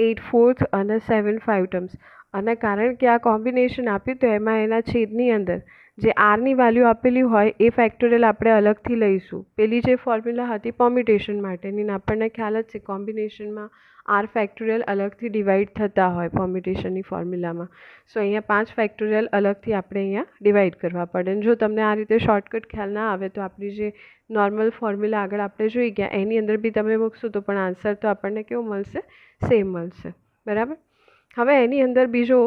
8 fourth અને 7 5 ટર્મ્સ. અને કારણ કે આ કોમ્બિનેશન આપ્યું તો એમાં એના છેદની અંદર જે આરની વેલ્યુ આપેલી હોય એ ફેક્ટોરિયલ આપણે અલગથી લઈશું. પેલી જે ફોર્મ્યુલા હતી પરમ્યુટેશન માટેની, આપણને ખ્યાલ જ છે કોમ્બિનેશનમાં આર ફેક્ટોરિયલ અલગથી ડિવાઈડ થતા હોય પરમ્યુટેશનની ફોર્મ્યુલામાં. સો અહીંયા 5 ફેક્ટોરિયલ અલગથી આપણે અહીંયા ડિવાઈડ કરવા પડે. અને જો તમને આ રીતે શોર્ટકટ ખ્યાલ ના આવે તો આપણી જે નોર્મલ ફોર્મ્યુલા આગળ આપણે જોઈ ગયા એની અંદર બી તમે મૂકશો તો પણ આન્સર તો આપણને કેવો મળશે? સેમ મળશે. બરાબર. હવે એની અંદર બીજો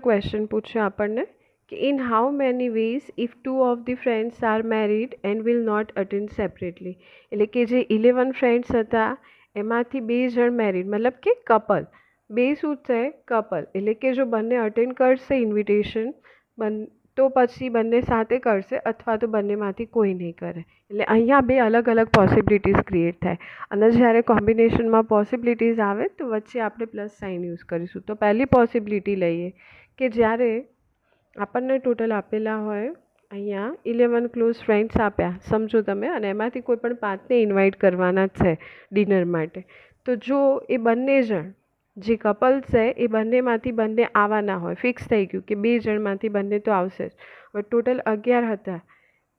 ક્વેશ્ચન પૂછ્યો આપણને કે in how many ways if 2 of the friends are married and will not attend separately. એટલે કે જે 11 ફ્રેન્ડ્સ હતા એમાંથી 2 જણ મેરીડ, મતલબ કે કપલ. 2 શું છે? કપલ. એટલે કે જો બંને અટેન્ડ કરશે ઇન્વિટેશન તો પછી બંને સાથે કરશે, અથવા તો બંનેમાંથી કોઈ નહીં કરે. એટલે અહીંયા 2 અલગ અલગ પોસિબિલિટીઝ ક્રિએટ થાય. અને જ્યારે કોમ્બિનેશનમાં પોસિબિલિટીઝ આવે તો વચ્ચે આપણે પ્લસ સાઇન યુઝ કરીશું. તો પહેલી પોસિબિલિટી લઈએ કે જ્યારે આપણને ટોટલ આપેલા હોય અહીંયા 11 ક્લોઝ ફ્રેન્ડ્સ આપ્યા, સમજો તમે, અને એમાંથી કોઈ પણ 5ને ઇન્વાઇટ કરવાના છે ડિનર માટે. તો જો એ બંને જણ જે કપલ છે એ બંનેમાંથી બંને આવવાના હોય, ફિક્સ થઈ ગયું કે 2 જણમાંથી બંને તો આવશે જ. હવે ટોટલ 11 હતા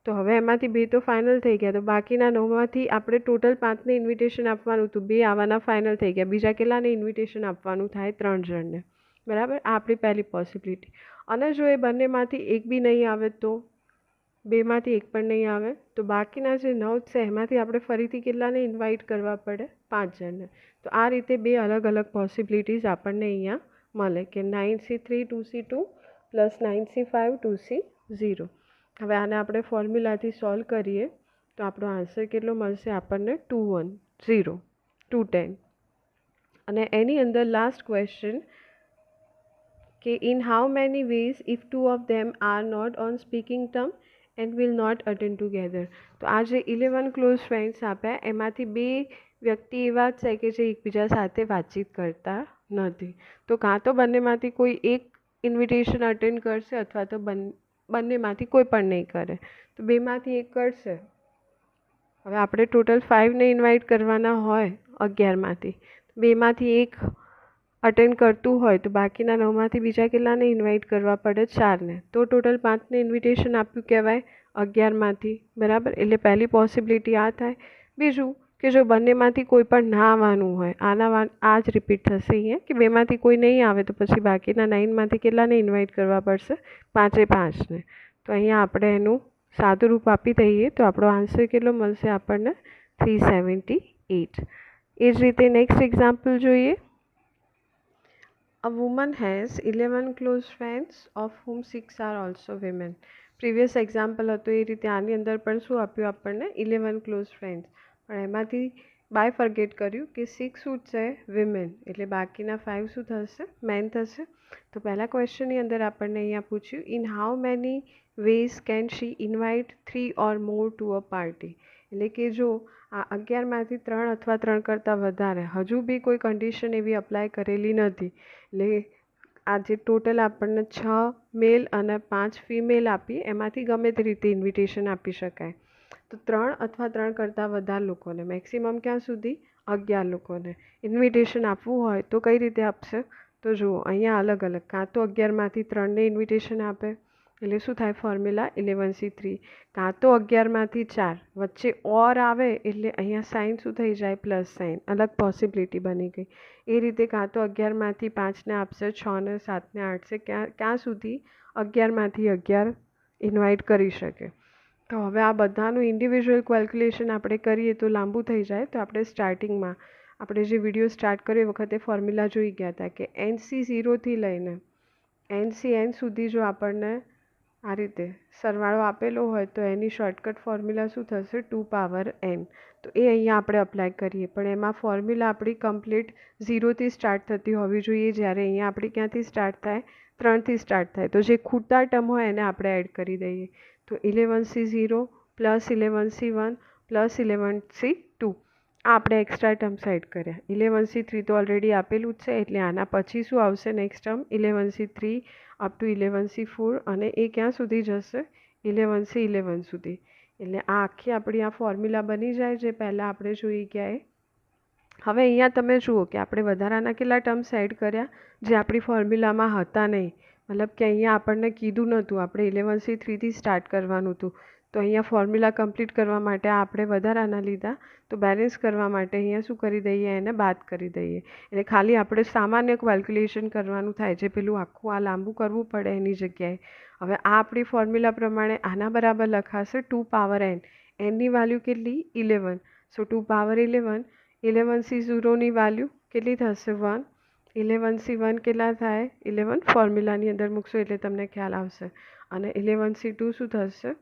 તો હવે એમાંથી 2 તો ફાઇનલ થઈ ગયા, તો બાકીના 9માંથી આપણે ટોટલ 5ને ઇન્વિટેશન આપવાનું હતું. 2 આવવાના ફાઇનલ થઈ ગયા, બીજા કેટલાને ઇન્વિટેશન આપવાનું થાય? 3 જણને. બરાબર. આ આપણી પહેલી પોસિબિલિટી. અને જો એ બંનેમાંથી એક બી નહીં આવે તો 2માંથી એક પણ નહીં આવે તો બાકીના જે 9 છે એમાંથી આપણે ફરીથી કેટલાને ઇન્વાઇટ કરવા પડે? 5 જણને. તો આ રીતે 2 અલગ અલગ પોસિબિલિટીઝ આપણને અહીંયા મળે કે 9C3 2C2 plus 9C5 2C0. હવે આને આપણે ફોર્મ્યુલાથી સોલ્વ કરીએ તો આપણો આન્સર કેટલો મળશે આપણને 210 210. અને એની અંદર લાસ્ટ ક્વેશ્ચન કે in how many ways if two of them are not on speaking term and will not attend together. તો આ જે 11 ક્લોઝ ફ્રેન્ડ્સ આપ્યા એમાંથી 2 વ્યક્તિ એવા જ છે કે જે એકબીજા સાથે વાતચીત કરતા નથી. તો કાં તો બંનેમાંથી કોઈ એક ઇન્વિટેશન અટેન્ડ કરશે અથવા તો બંનેમાંથી કોઈ પણ નહીં કરે. તો બેમાંથી એક કરશે. હવે આપણે ટોટલ 5ને ઇન્વાઇટ કરવાના હોય 11માંથી, બેમાંથી એક અટેન્ડ કરતું હોય તો બાકીના 9માંથી બીજા કેટલાને ઇન્વાઇટ કરવા પડે? 4ને. તો ટોટલ 5ને ઇન્વિટેશન આપ્યું કહેવાય 11માંથી, બરાબર. એટલે પહેલી પોસિબિલિટી આ થાય. બીજું કે જો બંનેમાંથી કોઈ પણ ના આવવાનું હોય, આ જ રિપીટ થશે અહીંયા કે બેમાંથી કોઈ નહીં આવે તો પછી બાકીના 9માંથી કેટલાને ઇન્વાઇટ કરવા પડશે? 5ને. તો અહીંયા આપણે એનું સાદું રૂપ આપી દઈએ તો આપણો આન્સર કેટલો મળશે આપણને? 378. એ જ રીતે નેક્સ્ટ એક્ઝામ્પલ જોઈએ. A woman has 11 close friends of whom 6 are also women. Previous example હતું એ રીતે આની અંદર પણ શું આપ્યું આપણને? 11 ક્લોઝ ફ્રેન્ડ્સ. પણ એમાંથી બાયફર્ગેટ કર્યું કે 6 શું છે? વિમેન. એટલે બાકીના 5 શું થશે? મેન થશે. તો પહેલા ક્વેશ્ચનની અંદર આપણને અહીંયા પૂછ્યું in how many ways can she invite 3 or more to a party. એટલે કે જો આ 11માંથી 3 અથવા 3 કરતાં વધારે, હજુ બી કોઈ કન્ડિશન એવી અપ્લાય કરેલી નથી. એટલે આ જે ટોટલ આપણને 6 મેલ અને 5 ફિમેલ આપી એમાંથી ગમે તે રીતે ઇન્વિટેશન આપી શકાય. તો 3 અથવા 3 કરતાં વધારે લોકોને, મેક્સિમમ ક્યાં સુધી? 11 લોકોને ઇન્વિટેશન આપવું હોય તો કઈ રીતે આપશે? તો જુઓ અહીંયા અલગ અલગ, કાં તો 11માંથી 3ને ઇન્વિટેશન આપે એટલે શું થાય? Formula 11C3. કાં તો 11માંથી 4, વચ્ચે ઓર આવે એટલે અહીંયા સાઇન શું થઈ જાય? Plus sign. અલગ પોસિબિલિટી બની ગઈ. એ રીતે કાં તો 11માંથી 5ને આપશે, 6ને 7ને 8 છે, ક્યાં સુધી? 11માંથી 11 ઇન્વાઇટ કરી શકે. તો હવે આ બધાનું ઇન્ડિવિજ્યુઅલ કેલ્ક્યુલેશન આપણે કરીએ તો લાંબુ થઈ જાય. તો આપણે સ્ટાર્ટિંગમાં આપણે જે વિડીયો સ્ટાર્ટ કર્યો એ વખતે ફોર્મ્યુલા જોઈ ગયા હતા કે NC0થી લઈને NCN સુધી જો આપણને આ રીતે સરવાળો આપેલો હોય તો એની શોર્ટકટ ફોર્મ્યુલા શું થશે? 2 પાવર n. તો એ અહીંયા આપણે અપ્લાય કરીએ. પણ એમાં ફોર્મ્યુલા આપણી કમ્પ્લીટ 0થી સ્ટાર્ટ થતી હોવી જોઈએ, જ્યારે અહીંયા આપણી ક્યાંથી સ્ટાર્ટ થાય? 3થી સ્ટાર્ટ થાય. તો જે ખૂટતા ટર્મ હોય એને આપણે એડ કરી દઈએ. તો 11C0 plus 11C1 plus 11C2 આ આપણે એક્સ્ટ્રા ટર્મ્સ એડ કર્યા. 11C3 તો ઓલરેડી આપેલું જ છે એટલે આના પછી શું આવશે? Next term 11C3 up to 11C4 અને એ ક્યાં સુધી જશે? 11C11 સુધી. એટલે આ આખી આપણી આ ફોર્મ્યુલા બની જાય જે પહેલાં આપણે જોઈ ગયા એ. હવે અહીંયા તમે જુઓ કે આપણે વધારાના કેટલા ટર્મ્સ એડ કર્યા જે આપણી ફોર્મ્યુલામાં હતા નહીં. મતલબ કે અહીંયા આપણને કીધું નહોતું, આપણે 11C3થી સ્ટાર્ટ કરવાનું હતું. તો અહીંયા ફોર્મ્યુલા કમ્પ્લીટ કરવા માટે આપણે વધારાના લીધા. તો બેલેન્સ કરવા માટે અહીંયા શું કરી દઈએ? એને બાદ કરી દઈએ. એટલે ખાલી આપણે સામાન્ય કેલ્ક્યુલેશન કરવાનું થાય, જે પેલું આખું આ લાંબુ કરવું પડે એની જગ્યાએ. હવે આ આપણી ફોર્મ્યુલા પ્રમાણે આના બરાબર લખાશે 2 પાવર n. nની વેલ્યુ કેટલી? 11. સો 2 પાવર 11. 11C0ની વેલ્યુ કેટલી થશે? 1. 11C1 કેટલા થાય? 11. ફોર્મ્યુલાની અંદર મૂકશો એટલે તમને ખ્યાલ આવશે. અને 11C2 શું થશે?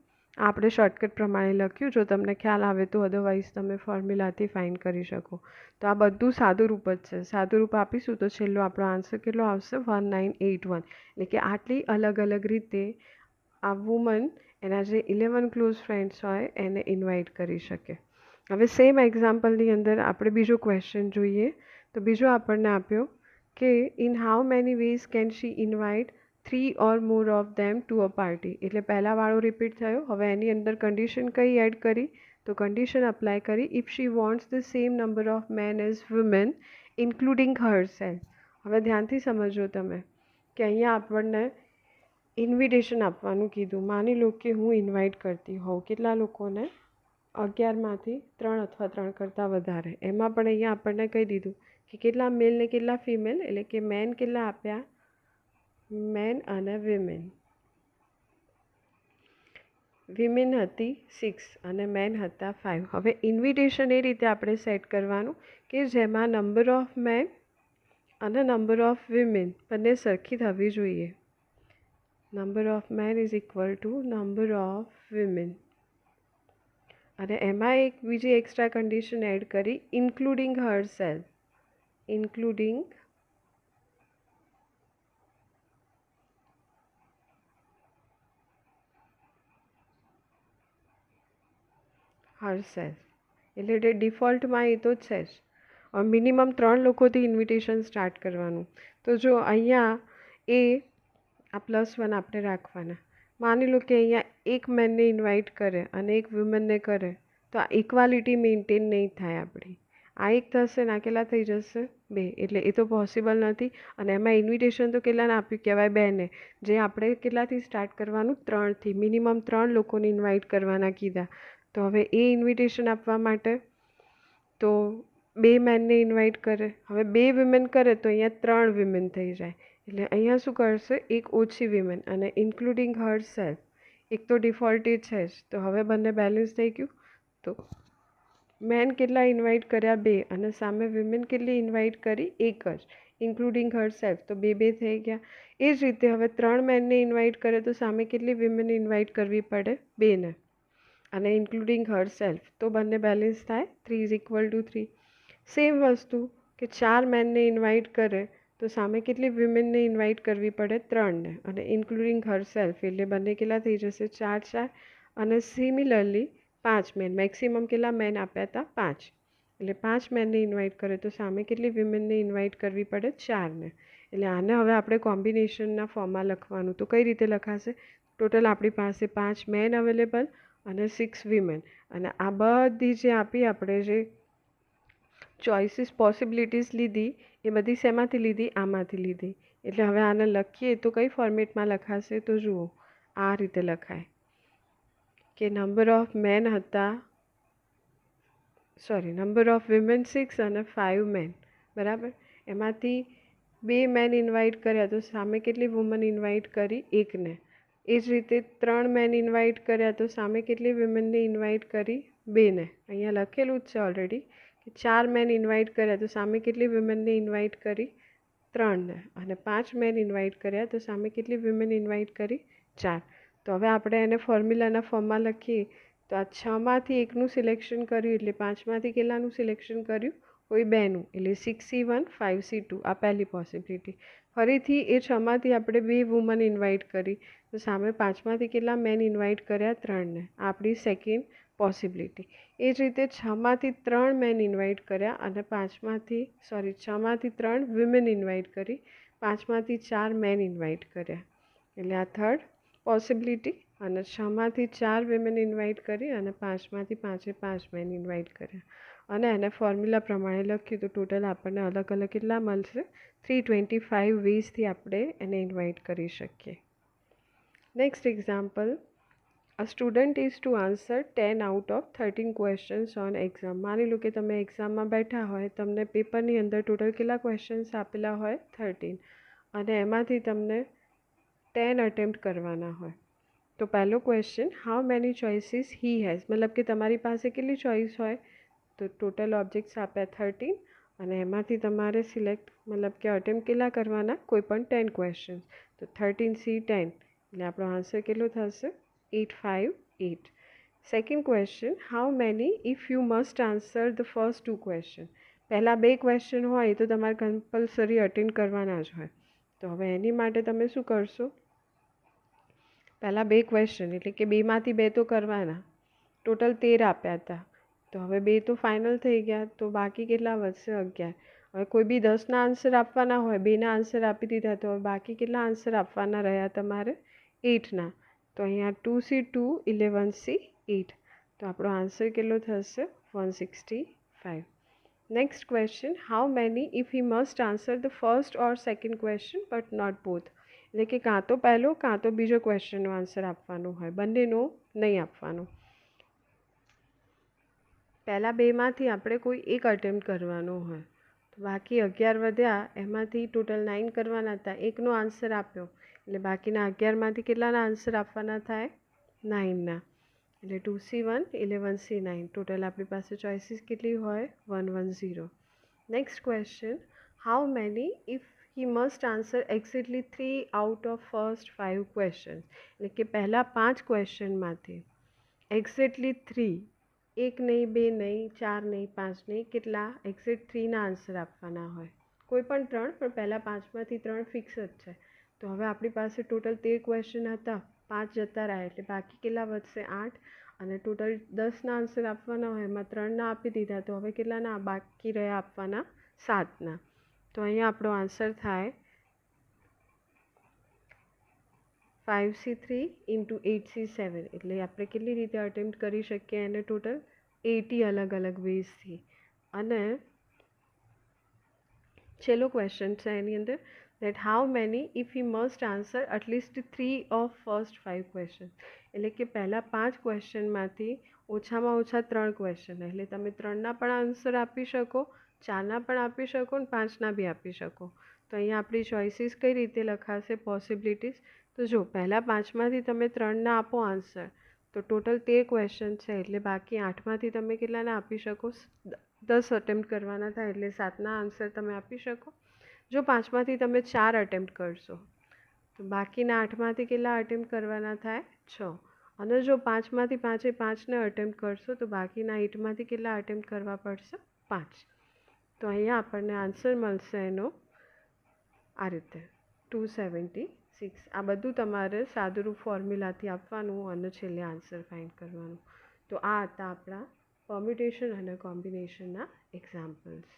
આપણે શોર્ટકટ પ્રમાણે લખ્યું. જો તમને ખ્યાલ આવે તો અદરવાઇઝ તમે ફોર્મ્યુલાથી ફાઇન્ડ કરી શકો. તો આ બધું સાદું રૂપ જ છે. સાદું રૂપ આપીશું તો છેલ્લો આપણો આન્સર કેટલો આવશે? 1981. એટલે કે આટલી અલગ અલગ રીતે આ વુમન એના જે 11 ક્લોઝ ફ્રેન્ડ્સ હોય એને ઇન્વાઇટ કરી શકે. હવે સેમ એક્ઝામ્પલની અંદર આપણે બીજો ક્વેશ્ચન જોઈએ. તો બીજો આપણને આપ્યો કે in how many ways can she invite 3 or more of them to a party. એટલે પહેલાં વાળો રિપીટ થયો. હવે એની અંદર કન્ડિશન કઈ એડ કરી? તો કન્ડિશન અપ્લાય કરી if she wants the same number of men as women including herself. હવે ધ્યાનથી સમજો તમે કે અહીંયા આપણને ઇન્વિટેશન આપવાનું કીધું. માની લો કે હું ઇન્વાઇટ કરતી હોઉં કેટલા લોકોને? 11માંથી 3 અથવા 3 કરતાં વધારે. એમાં પણ અહીંયા આપણને કહી દીધું કે કેટલા મેલ ને કેટલા ફિમેલ. એટલે કે મેન કેટલા આપ્યા? મેન અને વિમેન. વિમેન હતી 6 અને મેન હતા 5. હવે ઇન્વિટેશન એ રીતે આપણે સેટ કરવાનું કે જેમાં નંબર ઓફ મેન અને નંબર ઓફ વિમેન બંને સરખી થવી જોઈએ. Number of main is equal to number of women, અને એમાં એક બીજી એક્સ્ટ્રા કન્ડિશન એડ કરી, ઇન્ક્લુડિંગ હર સેલ્ફ, ઇન્ક્લુડિંગ હર સેલ્ફ. એટલે ડિફોલ્ટમાં એ તો છે જ. મિનિમમ 3 લોકોથી ઇન્વિટેશન સ્ટાર્ટ કરવાનું. તો જો અહીંયા એ આ +1 આપણે રાખવાના. માની લો કે અહીંયા એક મેનને ઇન્વાઇટ કરે અને એક વુમનને કરે, તો આ ઇક્વાલિટી મેન્ટેન નહીં થાય આપણી. આ એક થશે ને આ કેટલા થઈ જશે? 2. એટલે એ તો પોસિબલ નથી. અને એમાં ઇન્વિટેશન તો કેટલાને આપ્યું કહેવાય? 2ને. જે આપણે કેટલાથી સ્ટાર્ટ કરવાનું? 3થી. મિનિમમ 3 લોકોને ઇન્વાઇટ કરવાના કીધા. તો હવે એ ઇન્વિટેશન આપવા માટે તો 2 મેનને ઇન્વાઇટ કરે. હવે 2 વિમેન કરે તો અહીંયા 3 વિમેન થઈ જાય. એટલે અહીંયા શું કરશે? એક ઓછી વિમેન અને ઇન્ક્લુડિંગ હર સેલ્ફ. એક તો ડિફોલ્ટ એ છે જ. તો હવે બંને બેલેન્સ થઈ ગયું. તો મેન કેટલા ઇન્વાઇટ કર્યા? 2. અને સામે વિમેન કેટલી ઇન્વાઇટ કરી? એક જ, ઇન્ક્લુડિંગ હર સેલ્ફ. તો 2 થઈ ગયા. એ જ રીતે હવે 3 મેનને ઇન્વાઇટ કરે તો સામે કેટલી વિમેન ઇન્વાઇટ કરવી પડે? 2ને, અને ઇન્ક્લુડિંગ હર સેલ્ફ. તો બંને બેલેન્સ થાય. 3 ઇઝ ઇક્વલ ટુ 3. સેમ વસ્તુ કે 4 મેનને ઇન્વાઇટ કરે તો સામે કેટલી વિમેનને ઇન્વાઇટ કરવી પડે? 3ને, અને ઇન્ક્લુડિંગ હર સેલ્ફ. એટલે બંને કેટલા થઈ જશે? 4 4. અને સિમિલરલી 5 મેન, મેક્સિમમ કેટલા મેન આપ્યા હતા? 5. એટલે 5 મેનને ઇન્વાઇટ કરે તો સામે કેટલી વિમેનને ઇન્વાઇટ કરવી પડે? 4ને. એટલે આને હવે આપણે કોમ્બિનેશનના ફોર્મમાં લખવાનું. તો કઈ રીતે લખાશે? ટોટલ આપણી પાસે 5 મેન અવેલેબલ અને 6 વિમેન, અને આ બધી જે આપી આપણે જે ચોઇસીસ પોસિબિલિટીઝ લીધી એ બધી શેમાંથી લીધી? આમાંથી લીધી. એટલે હવે આને લખીએ તો કઈ ફોર્મેટમાં લખાશે? તો જુઓ, આ રીતે લખાય કે નંબર ઓફ મેન હતા, નંબર ઓફ વિમેન 6 અને 5 મેન, બરાબર. એમાંથી 2 મેન ઇન્વાઇટ કર્યા તો સામે કેટલી વુમન ઇન્વાઇટ કરી? એકને. એ જ રીતે 3 મેન ઇન્વાઇટ કર્યા તો સામે કેટલી વિમેનને ઇન્વાઇટ કરી? 2ને. અહીંયા લખેલું જ છે ઓલરેડી કે 4 મેન ઇન્વાઇટ કર્યા તો સામે કેટલી વિમેનને ઇન્વાઇટ કરી? 3ને. અને 5 મેન ઇન્વાઇટ કર્યા તો સામે કેટલી વિમેન ઇન્વાઇટ કરી? 4. તો હવે આપણે એને ફોર્મ્યુલાના ફોર્મમાં લખીએ તો આ 6માંથી એકનું સિલેક્શન કર્યું એટલે 5માંથી કેટલાનું સિલેક્શન કર્યું? કોઈ 2નું. એટલે 6C1 5C2. આ પહેલી પોસિબિલિટી. ફરીથી એ 6માંથી આપણે 2 વુમન ઇન્વાઇટ કરી તો સામે 5માંથી કેટલા મેન ઇન્વાઇટ કર્યા? 3ને. આ આપણી સેકન્ડ પોસિબિલિટી. એ જ રીતે 6માંથી 3 મેન ઇન્વાઇટ કર્યા અને 6માંથી 3 વિમેન ઇન્વાઇટ કરી, 5માંથી 4 મેન ઇન્વાઇટ કર્યા. એટલે આ થર્ડ પોસિબિલિટી. અને 6માંથી 4 વિમેન ઇન્વાઇટ કરી અને 5માંથી 5 મેન ઇન્વાઇટ કર્યા. અને એને ફોર્મ્યુલા પ્રમાણે લખ્યું તો ટોટલ આપણને અલગ અલગ કેટલા મળશે? 325 વેઝથી આપણે એને ઇન્વાઇટ કરી શકીએ. Next example, a student is to answer 10 out of 13 questions on exam. માની લો કે તમે એક્ઝામમાં બેઠા હોય, તમને પેપરની અંદર ટોટલ કેટલા ક્વેશ્ચન્સ આપેલા હોય? 13. અને એમાંથી તમને 10 અટેમ્પ્ટ કરવાના હોય. તો પહેલો question, how many choices he has, મતલબ કે તમારી પાસે કેટલી ચોઇસ હોય? તો ટોટલ ઓબ્જેક્ટ્સ આપ્યા 13, અને એમાંથી તમારે સિલેક્ટ મતલબ કે અટેમ્પ્ટ કેટલા કરવાના? કોઈ પણ 10 ક્વેશ્ચન્સ. તો 13C10. એટલે આપણો આન્સર કેટલો થશે? 858. Second question, how many if you must answer the first 2 question. પહેલાં 2 ક્વેશ્ચન હોય તો તમારે કમ્પલસરી અટેન્ડ કરવાના જ હોય. તો હવે એની માટે તમે શું કરશો? પહેલાં 2 ક્વેશ્ચન એટલે કે 2માંથી 2 તો કરવાના. ટોટલ 13 આપ્યા હતા. તો હવે 2 તો ફાઇનલ થઈ ગયા, તો બાકી કેટલા વધશે? 11. હવે કોઈ બી 10ના આન્સર આપવાના હોય, 2ના આન્સર આપી દીધા, તો બાકી કેટલા આન્સર આપવાના રહ્યા તમારે? 8ના. તો અહીંયા 2C2 11C 8. તો આપણો આન્સર કેટલો થશે? 165. Next question, how many if he must answer the first or second question but not both. એટલે કે કાં તો પહેલો કાં તો બીજો ક્વેશ્ચનનો આન્સર આપવાનો હોય, બંનેનો નહીં આપવાનો. પહેલાં 2માંથી આપણે કોઈ એક અટેમ્પ્ટ કરવાનો હોય. તો બાકી 11 વધ્યા, એમાંથી ટોટલ 9 કરવાના હતા. એકનો આન્સર આપ્યો એટલે બાકીના 11માંથી કેટલાના આન્સર આપવાના થાય? 9ના. એટલે 2C1 11C9. ટોટલ આપણી પાસે ચોઇસીસ કેટલી હોય? 110. Next question, how many if he must answer exactly 3 out of first 5 questions. એટલે કે પહેલા 5 ક્વેશ્ચનમાંથી એક્ઝેક્ટલી 3, એક નહીં, બે નહીં, 4 નહીં, 5 નહીં, કેટલા એક્ઝેક્ટ 3ના આન્સર આપવાના હોય. કોઈ પણ 3, પણ પહેલાં 5માંથી 3 ફિક્સ જ છે. તો હવે આપણી પાસે ટોટલ 13 ક્વેશ્ચન હતા, 5 જતા રહ્યા એટલે બાકી કેટલા વધશે? 8. અને ટોટલ 10ના આન્સર આપવાના હોય, એમાં 3ના આપી દીધા, તો હવે કેટલાના બાકી રહ્યા આપવાના? 7ના. તો અહીંયા આપણો આન્સર થાય 5C3 × 8C7. એટલે આપણે કેટલી રીતે અટેમ્પ્ટ કરી શકીએ એને? ટોટલ 80 અલગ અલગ વેઝથી. અને છેલ્લો ક્વેશ્ચન છે એની અંદર, that how many if he must answer at least 3 of first 5 questions. એટલે કે પહેલાં 5 ક્વેશ્ચનમાંથી ઓછામાં ઓછા 3 ક્વેશ્ચન, એટલે તમે 3ના પણ આન્સર આપી શકો, 4ના પણ આપી શકો અને 5ના બી આપી શકો. તો અહીંયા આપણી ચોઇસીસ કઈ રીતે લખાશે? પોસિબિલિટીઝ. તો જો પહેલાં 5માંથી તમે 3ના આપો આન્સર, તો ટોટલ 13 ક્વેશ્ચન છે, એટલે બાકી 8માંથી તમે કેટલાના આપી શકો? 10 અટેમ્પ્ટ કરવાના થાય, એટલે 7ના આન્સર તમે આપી શકો. જો 5માંથી તમે 4 અટેમ્પ્ટ કરશો, તો બાકીના 8માંથી કેટલા અટેમ્પ્ટ કરવાના થાય? 6. અને જો 5માંથી 5ને અટેમ્પ્ટ કરશો, તો બાકીના 8માંથી કેટલા અટેમ્પ્ટ કરવા પડશે? 5. તો અહીંયા આપણને આન્સર મળશે એનો આ રીતે 276. આ બધું તમારે સાદુરૂપ ફોર્મ્યુલાથી આપવાનું અને છેલ્લે આન્સર ફાઇન્ડ કરવાનું. તો આ હતા આપણા પરમ્યુટેશન અને કોમ્બિનેશનના એક્ઝામ્પલ્સ.